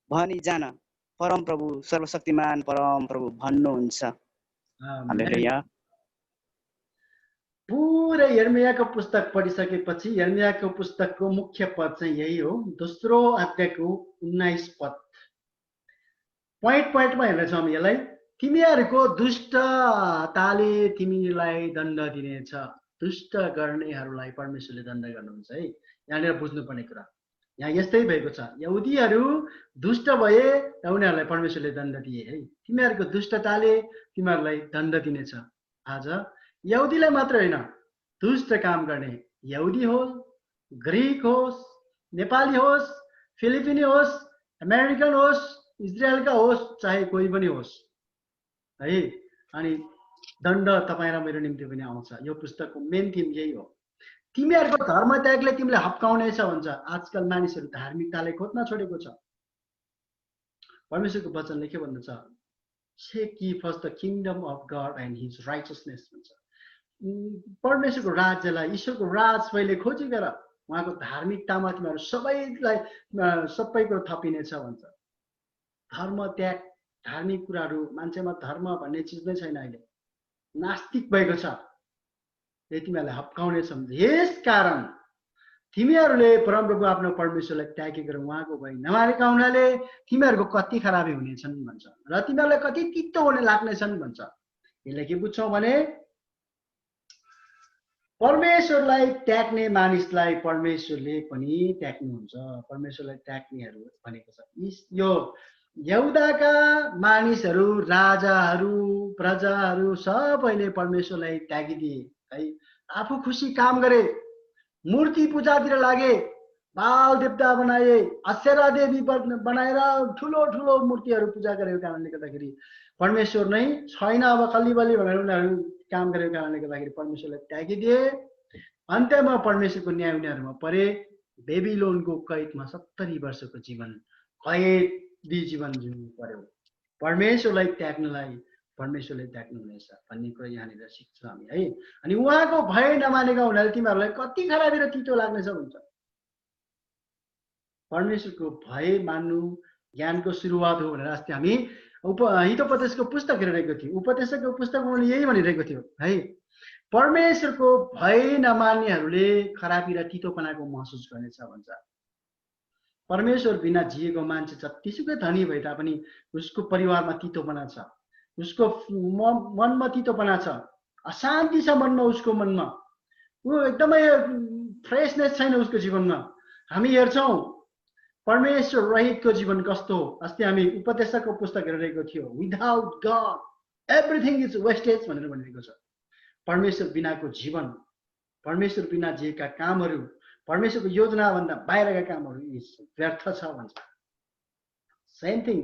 भनी जान, परमप्रभु सर्वशक्तिमान परमप्रभु भन्नुहुन्छ। हालेलुया।
पुरै यर्मियाको पुस्तक पढिसकेपछि यर्मियाको पुस्तकको मुख्य पद चाहिँ यही हो, दोस्रो अध्यायको 19 पद। पोइन्टमा हेर्नेछौँ हामी यसलाई। तिमीहरूको दुष्टताले तिमीलाई दण्ड दिनेछ। दुष्ट गर्नेहरूलाई परमेश्वरले दण्ड गर्नुहुन्छ है। यहाँनिर बुझ्नुपर्ने कुरा यहाँ यस्तै भएको छ। यहुदीहरू दुष्ट भए र उनीहरूलाई परमेश्वरले दण्ड दिए है। तिमीहरूको दुष्टताले तिमीहरूलाई दण्ड दिनेछ। आज यहुदीलाई मात्र होइन, दुष्ट काम गर्ने यहुदी होस्, ग्रिक होस्, नेपाली होस्, फिलिपिनी होस्, अमेरिकन होस्, इजरायलका होस्, चाहे कोही पनि होस् है, अनि दण्ड तपाईँ र मेरो निम्ति पनि आउँछ। यो पुस्तकको मेन थिम यही हो। तिमीहरूको धर्म त्यागले तिमीलाई हप्काउनेछ भन्छ। आजकल मानिसहरू धार्मिकताले खोज्न छोडेको छ। परमेश्वरको वचनले के भन्दछ? Seek ye first the kingdom of God and his righteousness भन्छ। परमेश्वरको राज्यलाई, ईश्वरको राज पहिले खोजी गर, उहाँको धार्मिकतामा तिमीहरू सबै कुरो थपिनेछ भन्छ। धर्म त्याग, धार्मिक कुराहरू, मान्छेमा धर्म भन्ने चिज नै छैन। अहिले नास्तिक भएको छ। यदि तिमीहरूलाई हप्काउनेछ। यस कारण तिमीहरूले परमप्रभु आफ्नो परमेश्वरलाई त्यागेको र उहाँको भई नमानेका हुनाले तिमीहरूको कति खराबी हुनेछन् भन्छ र तिमीहरूलाई कति तितो हुने लाग्नेछन् भन्छ। यसले के बुझ्छौँ भने परमेश्वरलाई त्याग्ने मानिसलाई परमेश्वरले पनि त्याग्नुहुन्छ। परमेश्वरलाई त्याग्नेहरू भनेको छ यो यहुदाका मानिसहरू, राजाहरू, प्रजाहरू सबैले परमेश्वरलाई त्यागिदिए है। आफू खुसी काम गरे, मूर्ति पूजातिर लागे, बाल देवता बनाए, असेरा देवी बनाएर ठुलो ठुलो मूर्तिहरू पूजा गरेको कारणले गर्दाखेरि परमेश्वर नै छैन अब कल्लीबल्ली भनेर उनीहरू काम गरेको कारणले गर्दाखेरि परमेश्वरलाई त्यागिदिए। अन्त्यमा परमेश्वरको न्याय उनीहरूमा परे। बेबिलोनको कैदमा 70 वर्षको जीवन कैदी जीवन जिउनु पर्यो। परमेश्वरलाई त्याग्नलाई परमेश्वरले त्याग्नु हुनेछ भन्ने कुरा यहाँनिर सिक्छौँ हामी है। अनि उहाँको भय नमानेका हुनाले तिमीहरूलाई कति खराबी र तितो लाग्नेछ भन्छ। परमेश्वरको भय मान्नु ज्ञानको सुरुवात हो भनेर अस्ति हामी हितोपदेशको पुस्तक हेरिरहेको थियौँ। उपदेशकको पुस्तकमा यही भनिरहेको थियो है। परमेश्वरको भय नमान्नेहरूले खराबी र तितोपनाको महसुस गर्नेछ भन्छ। परमेश्वर बिना जिएको मान्छे जतिसुकै धनी भए तापनि उसको परिवारमा तितोपना छ, उसको मनमा तितोपना छ, अशान्ति छ मनमा, उसको मनमा ऊ एकदमै फ्रेसनेस छैन उसको जीवनमा। हामी हेर्छौँ परमेश्वर रहितको जीवन कस्तो हो। अस्ति हामी उपदेशकको पुस्तक हेरिरहेको थियो। Without God everything is wastage भनेर भनिरहेको छ। परमेश्वर बिनाको जीवन, परमेश्वर बिना जिएका कामहरू, परमेश्वरको योजनाभन्दा बाहिरका कामहरू व्यर्थ छ भन्छ। सेम थिङ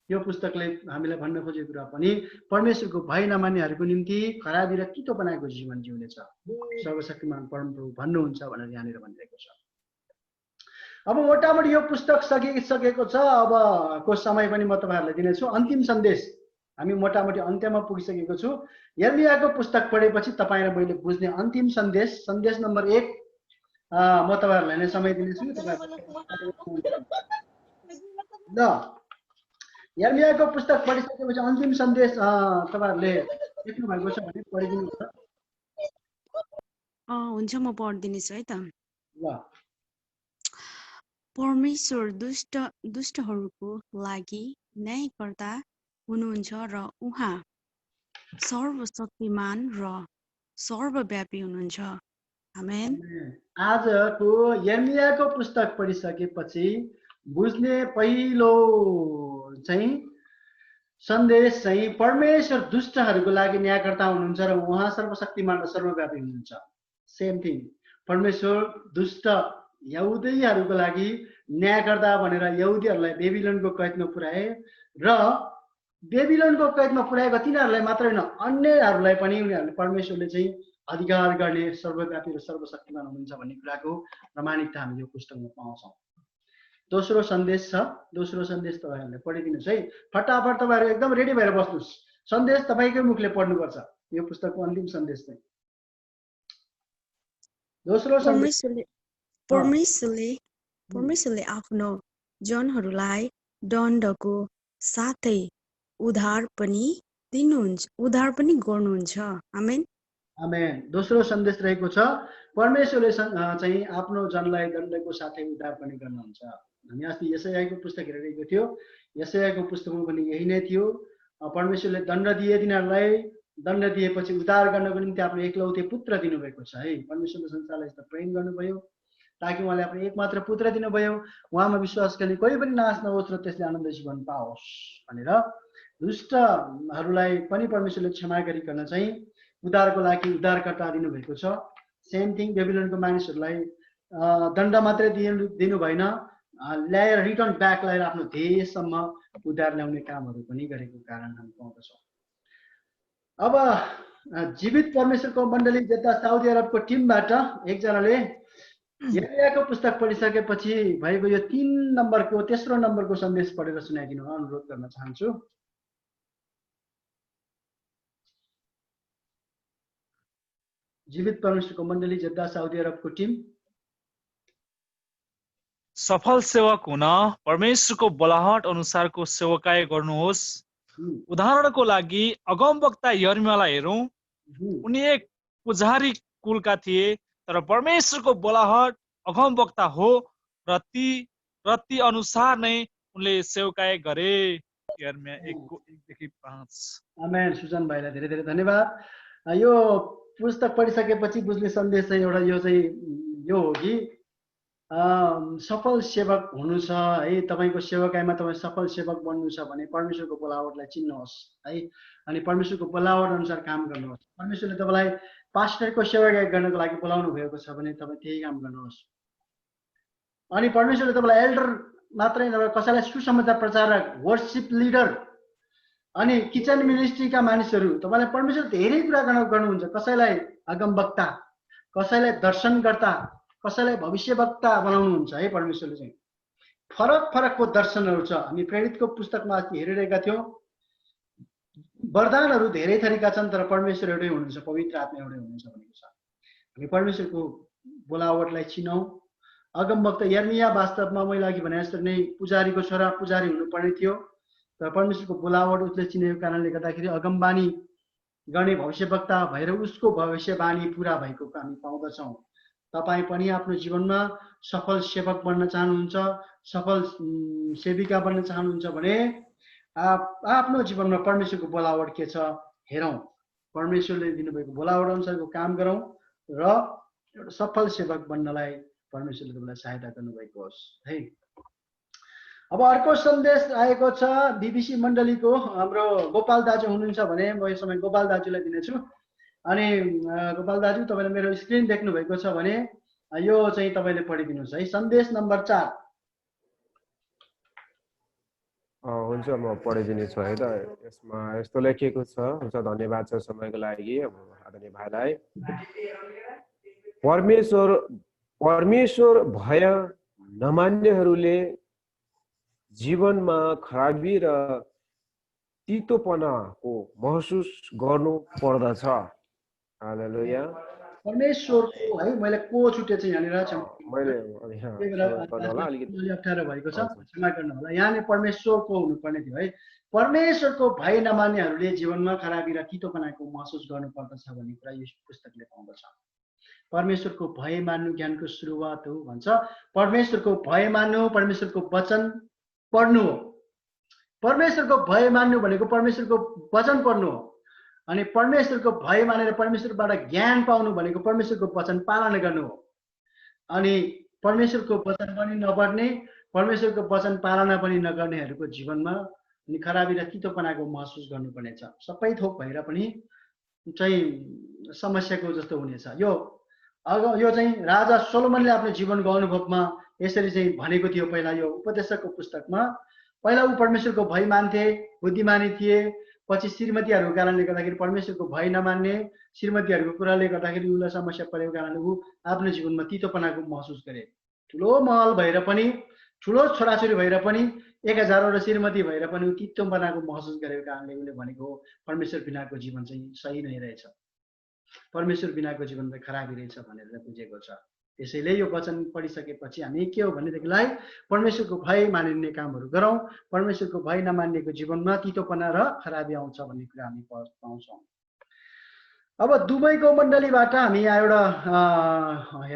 यो पुस्तकले हामीलाई भन्न खोजेको कुरा पनि परमेश्वरको भय नमान्नेहरूको निम्ति खराबी र तितोपनाको जीवन जिउनेछ सर्वशक्तिमान परमप्रभु भन्नुहुन्छ भनेर यहाँनिर भनिरहेको छ। अब मोटामोटी यो पुस्तक सकिसकेको छ। अबको समय पनि म तपाईँहरूलाई दिनेछु। अन्तिम सन्देश हामी मोटामोटी अन्त्यमा पुगिसकेको छु। यर्मियाको पुस्तक पढेपछि तपाईँ र मैले बुझ्ने अन्तिम सन्देश, सन्देश नम्बर 1 म तपाईँहरूलाई नै समय दिनेछु। ल यर्मियाको पुस्तक पढिसकेपछि अन्तिम सन्देश तपाईँहरूले देख्नु भएको छ भने पढिदिनु हुन्छ।
हुन्छ म पढिदिनेछु है त।
ल
परमेश्वर दुष्टहरूको लागि न्यायकर्ता हुनुहुन्छ र उहाँ सर्वशक्तिमान र सर्वव्यापी हुनुहुन्छ। आमेन।
आजको यर्मियाको पुस्तक पढिसकेपछि बुझ्ने पहिलो चाहिँ सन्देश चाहिँ परमेश्वर दुष्टहरूको लागि न्यायकर्ता हुनुहुन्छ र उहाँ सर्वशक्तिमान र सर्वव्यापी हुनुहुन्छ। Same thing. परमेश्वर दुष्ट यहुदीहरूको लागि न्यायकर्ता भनेर यहुदीहरूलाई बेबिलोनको कैदमा पुर्याए र बेबिलोनको कैदमा पुर्याएको तिनीहरूलाई मात्रै होइन अन्यहरूलाई पनि उनीहरूले परमेश्वरले चाहिँ अधिकार गर्ने सर्वव्यापी र सर्वशक्तिमान हुनुहुन्छ भन्ने कुराको प्रमाणिकता हामी यो पुस्तकमा पाउँछौँ। दोस्रो सन्देश छ। दोस्रो सन्देश तपाईँहरूले पढिदिनुहोस् है। फटाफट तपाईँहरू एकदम रेडी भएर बस्नुहोस्। सन्देश तपाईँकै मुखले पढ्नुपर्छ। यो पुस्तकको अन्तिम सन्देश चाहिँ दोस्रो सन्देश।
परमेश्वरले आफ्नो जनहरूलाई दण्डको साथै उद्धार पनि गर्नुहुन्छ। आमेन।
आमेन। दोस्रो सन्देश रहेको छ परमेश्वरले चाहिँ आफ्नो जनलाई दण्डको साथै उद्धार पनि गर्नुहुन्छ। हामी अस्ति यशायाको पुस्तक हेरिरहेको थियो। यशायाको पुस्तकमा पनि यही नै थियो। परमेश्वरले दण्ड दिए, तिनीहरूलाई दण्ड दिएपछि उद्धार गर्नको निम्ति आफ्नो एकलौते पुत्र दिनुभएको छ है। परमेश्वरले संसारलाई यस्तो प्रेम गर्नुभयो ताकि उहाँले आफ्नो एकमात्र पुत्र दिनुभयो, उहाँमा विश्वास गर्ने कोही पनि नाश नहोस् र त्यसले आनन्द जीवन पाओस् भनेर। दुष्टहरूलाई पनि परमेश्वरले क्षमा गरिकन चाहिँ उद्धारको लागि उद्धारकर्ता दिनुभएको छ। सेम थिङ बेबिलोनको मानिसहरूलाई दण्ड मात्रै दिनु भएन, ल्याएर रिटर्न ब्याक ल्याएर आफ्नो देशसम्म उद्धार ल्याउने कामहरू पनि गरेको कारण हामी पाउँदछौँ। अब जीवित परमेश्वरको मण्डली जता साउदी अरबको टिमबाट एकजनाले यर्मियाको पुस्तक पढिसकेपछि भएको यो 3 नम्बरको सन्देश पढेर सुनाइदिनु अनुरोध गर्न चाहन्छु। जीवित परमेश्वरको मण्डली जद्दा साउदी अरबको टिम।
सफल सेवक हुन परमेश्वरको बोलाहट अनुसारको सेवकाई गर्नुहोस्। उदाहरणको लागि अगमवक्ता यर्मियालाई हेरौँ। उनी एक पुजारी कुलका थिए, तर परमेश्वरको बोलाहट अगमवक्ता हो र ती अनुसार नै उनले सेवकाई गरे। यर्मिया 1:1-5।
आमेन। सुजन भाइलाई धेरै धेरै धन्यवाद। यो पुस्तक पढिसकेपछि बुझ्ने सन्देश चाहिँ एउटा यो चाहिँ यो हो कि सफल सेवक हुनु छ है। तपाईँको सेवकाईमा तपाईँ सफल सेवक बन्नु छ भने परमेश्वरको बोलावटलाई चिन्नुहोस् है, अनि परमेश्वरको बोलावट अनुसार काम गर्नुहोस्। परमेश्वरले तपाईँलाई पास्टरको सेवकाई गर्नको लागि बोलाउनु भएको छ भने तपाईँ त्यही काम गर्नुहोस्। अनि परमेश्वरले तपाईँलाई एल्डर मात्रै नभए कसैलाई सुसमाचार प्रचारक, वर्शिप लिडर अनि किचन मिनिस्ट्रीका मानिसहरू, तपाईँलाई परमेश्वर धेरै कुरा गर्नुहुन्छ। कसैलाई अगमवक्ता, कसैलाई दर्शनकर्ता, कसैलाई भविष्यवक्ता बनाउनुहुन्छ है। परमेश्वरले चाहिँ फरक फरकको दर्शनहरू छ। हामी प्रेरितको पुस्तकमा अस्ति हेरिरहेका थियौँ, वरदानहरू धेरै थरीका छन्, तर परमेश्वर एउटै हुनुहुन्छ, पवित्र आत्मा एउटै हुनुहुन्छ भनेको छ। हामी परमेश्वरको बोलावटलाई चिनौँ। अगमवक्ता यर्मिया वास्तवमा मैले अघि भने जस्तो नै पुजारीको छोरा, पुजारी हुनुपर्ने थियो, तर परमेश्वरको बोलावट उसले चिनेको कारणले गर्दाखेरि अगमबानी गर्ने भविष्यवक्ता भएर उसको भविष्यवाणी पुरा भएको हामी पाउँदछौँ। तपाईँ पनि आफ्नो जीवनमा सफल सेवक बन्न चाहनुहुन्छ, सफल सेविका बन्न चाहनुहुन्छ भने आफ्नो जीवनमा परमेश्वरको बोलावट के छ हेरौँ, परमेश्वरले दिनुभएको बोलावट अनुसारको काम गरौँ र एउटा सफल सेवक बन्नलाई परमेश्वरले तपाईँलाई सहायता गर्नुभएको होस् है। अब अर्को सन्देश आएको छ बीबीसी मण्डलीको हाम्रो गोपाल दाजु हुनुहुन्छ भने म यो समय गोपाल दाजुलाई दिनेछु। अनि गोपाल दाजु तपाईँले मेरो स्क्रिन देख्नु भएको छ भने यो चाहिँ तपाईँले पढिदिनुहोस् है, सन्देश नम्बर 4।
हुन्छ, म पढिदिनेछु है त। यसमा यस्तो लेखिएको छ। हुन्छ, धन्यवाद छ समयको लागि अब आदरणीय भाइलाई। परमेश्वर भय नमान्नेहरूले जीवनमा खराबी र तितोपनाको महसुस गर्नु पर्दछ। हालेलुया।
परमेश्वरको है, मैले को छुटे चाहिँ यहाँनिर छ,
मैले
अप्ठ्यारो भएको छ, क्षमा गर्नु होला। यहाँ परमेश्वरको हुनुपर्ने थियो है। परमेश्वरको भय नमान्नेहरूले जीवनमा खराबी र तितोपनाको महसुस गर्नु पर्दछ भन्ने कुरा यस पुस्तकले पाउँदछ। परमेश्वरको भय मान्नु ज्ञानको सुरुवात हो भन्छ। परमेश्वरको भय मान्नु, परमेश्वरको वचन पढ्नु हो। परमेश्वरको भय मान्नु भनेको परमेश्वरको वचन पढ्नु हो। अनि परमेश्वरको भय मानेर परमेश्वरबाट ज्ञान पाउनु भनेको परमेश्वरको वचन पालना गर्नु हो। अनि परमेश्वरको वचन पनि नपढ्ने, परमेश्वरको वचन पालना पनि नगर्नेहरूको जीवनमा अनि खराबी र तितोपनाको महसुस गर्नुपर्नेछ। सबै थोक भएर पनि चाहिँ समस्याको जस्तो हुनेछ। यो चाहिँ राजा सोलोमनले आफ्नो जीवनको अनुभवमा यसरी चाहिँ भनेको थियो। पहिला यो उपदेशकको पुस्तकमा पहिला ऊ परमेश्वरको भय मान्थे, बुद्धिमानी थिए। पछि श्रीमतीहरूको कारणले गर्दाखेरि परमेश्वरको भय नमान्ने, श्रीमतीहरूको कुराले गर्दाखेरि उसलाई समस्या परेको कारणले ऊ आफ्नो जीवनमा तितोपनाको महसुस गरे। ठुलो महल भएर पनि, ठुलो छोराछोरी भएर पनि, 1000वटा श्रीमती भएर पनि ऊ तितोपनाको महसुस गरेको कारणले उसले भनेको परमेश्वर बिनाको जीवन चाहिँ सही नै रहेछ, परमेश्वर बिनाको जीवन चाहिँ खराबी रहेछ भनेर बुझेको छ। त्यसैले यो वचन पढिसकेपछि हामी के हो भनेदेखिलाई परमेश्वरको भय मानिने कामहरू गरौँ। परमेश्वरको भय नमान्नेको जीवनमा तितोपना र खराबी आउँछ भन्ने कुरा हामी पाउँछौँ। अब दुबईको मण्डलीबाट हामी एउटा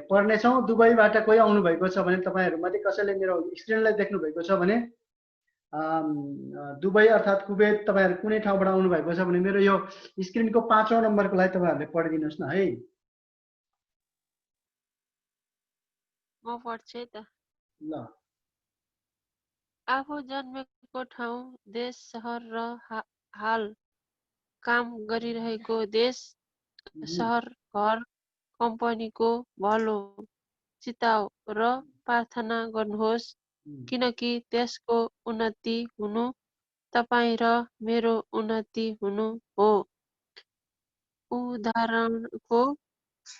पढ्नेछौँ। दुबईबाट कोही आउनु भएको छ भने तपाईँहरूमध्ये कसैले मेरो स्क्रिनलाई देख्नु भएको छ भने दुबई अर्थात् कुवेत तपाईँहरू कुनै ठाउँबाट आउनु भएको छ भने मेरो यो स्क्रिनको 5औं नम्बरको लागि तपाईँहरूले पढिदिनुहोस् न है।
म पढ्छु त।
ल,
आफू जन्मेको ठाउँ, देश, सहर र हाल काम गरिरहेको देश, सहर, घर, कम्पनीको भलो चिताउ र प्रार्थना गर्नुहोस्, किनकि त्यसको उन्नति हुनु तपाईँ र मेरो उन्नति हुनु हो। उदाहरणको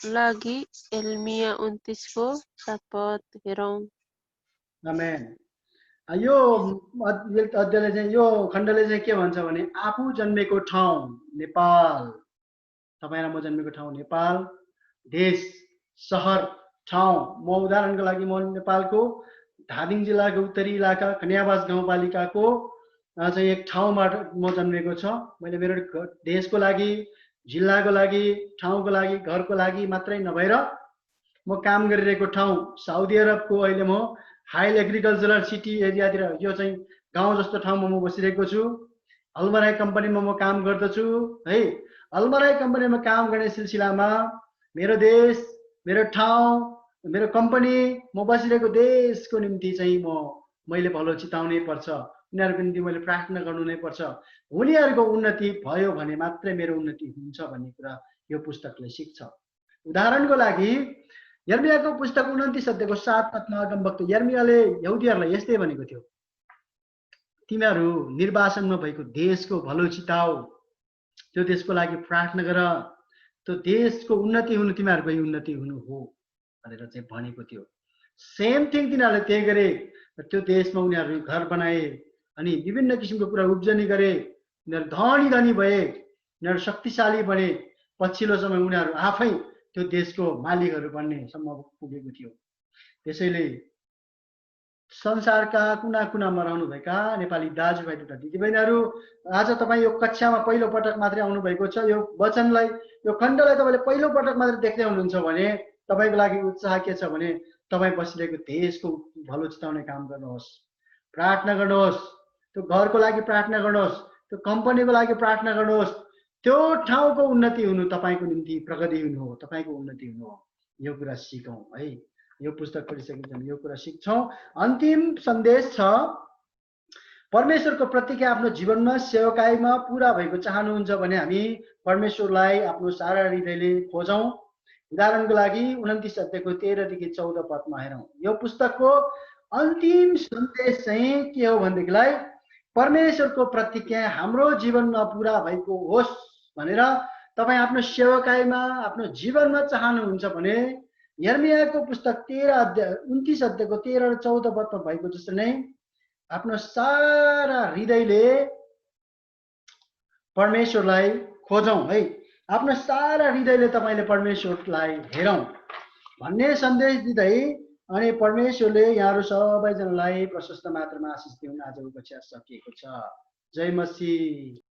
लागि एर्मिया 29को 7 पद हेरौँ।
आमेन। यो अध्यायले चाहिँ यो खण्डले चाहिँ के भन्छ भने आफू जन्मेको ठाउँ नेपाल, तपाईँ र म जन्मेको ठाउँ नेपाल, देश, सहर, ठाउँ। म उदाहरणको लागि म नेपालको धादिङ जिल्लाको उत्तरी इलाका कन्यावास गाउँपालिकाको चाहिँ एक ठाउँमा म जन्मेको छ। मैले मेरो देशको लागि, जिल्लाको लागि, ठाउँको लागि, घरको लागि मात्रै नभएर म काम गरिरहेको ठाउँ साउदी अरबको अहिले म हाई एग्रिकल्चरल सिटी एरियातिर यो चाहिँ गाउँ जस्तो ठाउँमा म बसिरहेको छु। अलमराई कम्पनीमा म काम गर्दछु है। अलमराई कम्पनीमा काम गर्ने सिलसिलामा मेरो देश, मेरो ठाउँ, मेरो कम्पनी, म बसिरहेको देशको निम्ति चाहिँ मैले भलो चिताउनै पर्छ, उनीहरूको निम्ति मैले प्रार्थना गर्नु नै पर्छ। उनीहरूको उन्नति भयो भने मात्रै मेरो उन्नति हुन्छ भन्ने कुरा यो पुस्तकले सिक्छ। उदाहरणको लागि यर्मियाको पुस्तक 29 अध्यायको 7 पदमा अगमवक्ता यर्मियाले यहुदीहरूलाई यस्तै भनेको थियो, तिमीहरू निर्वासनमा भएको देशको भलो चिताऊ, त्यो देशको लागि प्रार्थना गर, त्यो देशको उन्नति हुनु तिमीहरूको उन्नति हुनु हो भनेर चाहिँ भनेको थियो। सेम थिङ तिनीहरूले त्यही गरे। त्यो देशमा उनीहरू घर बनाए अनि विभिन्न किसिमको कुरा उब्जनी गरे, उनीहरू धनी धनी भए, उनीहरू शक्तिशाली बने। पछिल्लो समय उनीहरू आफै त्यो देशको मालिकहरू बन्ने सम्म पुगेको थियो। त्यसैले संसारका कुना कुनामा रहनुभएका नेपाली दाजुभाइ तथा दिदीबहिनीहरू, आज तपाईँ यो कक्षामा पहिलो पटक मात्रै आउनु भएको छ, यो वचनलाई, यो खण्डलाई तपाईँले पहिलो पटक मात्रै देख्दै हुनुहुन्छ भने तपाईँको लागि उत्साह के छ भने तपाईँ बसिरहेको देशको भलो चिताउने काम गर्नुहोस्, प्रार्थना गर्नुहोस्, त्यो घरको लागि प्रार्थना गर्नुहोस्, त्यो कम्पनीको लागि प्रार्थना गर्नुहोस्। त्यो ठाउँको उन्नति हुनु तपाईँको निम्ति प्रगति हुनु हो, तपाईँको उन्नति हुनु हो। यो कुरा सिकौँ है। यो पुस्तक पढिसकेपछि हामी यो कुरा सिक्छौँ। अन्तिम सन्देश छ, परमेश्वरको प्रतिज्ञा आफ्नो जीवनमा सेवकाईमा पुरा भएको चाहनुहुन्छ भने हामी परमेश्वरलाई आफ्नो सारा हृदयले खोजौँ। उदाहरणको लागि 29 अध्यायको 13 देखि 14 पदमा हेरौँ। यो पुस्तकको अन्तिम सन्देश चाहिँ के हो भनेदेखिलाई परमेश्वरको प्रतिज्ञा हाम्रो जीवनमा पुरा भएको होस् भनेर तपाईँ आफ्नो सेवकाईमा, आफ्नो जीवनमा चाहनुहुन्छ भने यर्मियाको पुस्तक 29 अध्यायको 13 र 14 पदमा भएको जस्तो नै आफ्नो सारा हृदयले परमेश्वरलाई खोजौँ है। आफ्नो सारा हृदयले तपाईँले परमेश्वरलाई हेरौँ भन्ने सन्देश दिँदै अनि परमेश्वरले यहाँहरू सबैजनालाई प्रशस्त मात्रामा आशिष दिउन्। आजको कक्षा सकिएको छ। जय मसीह।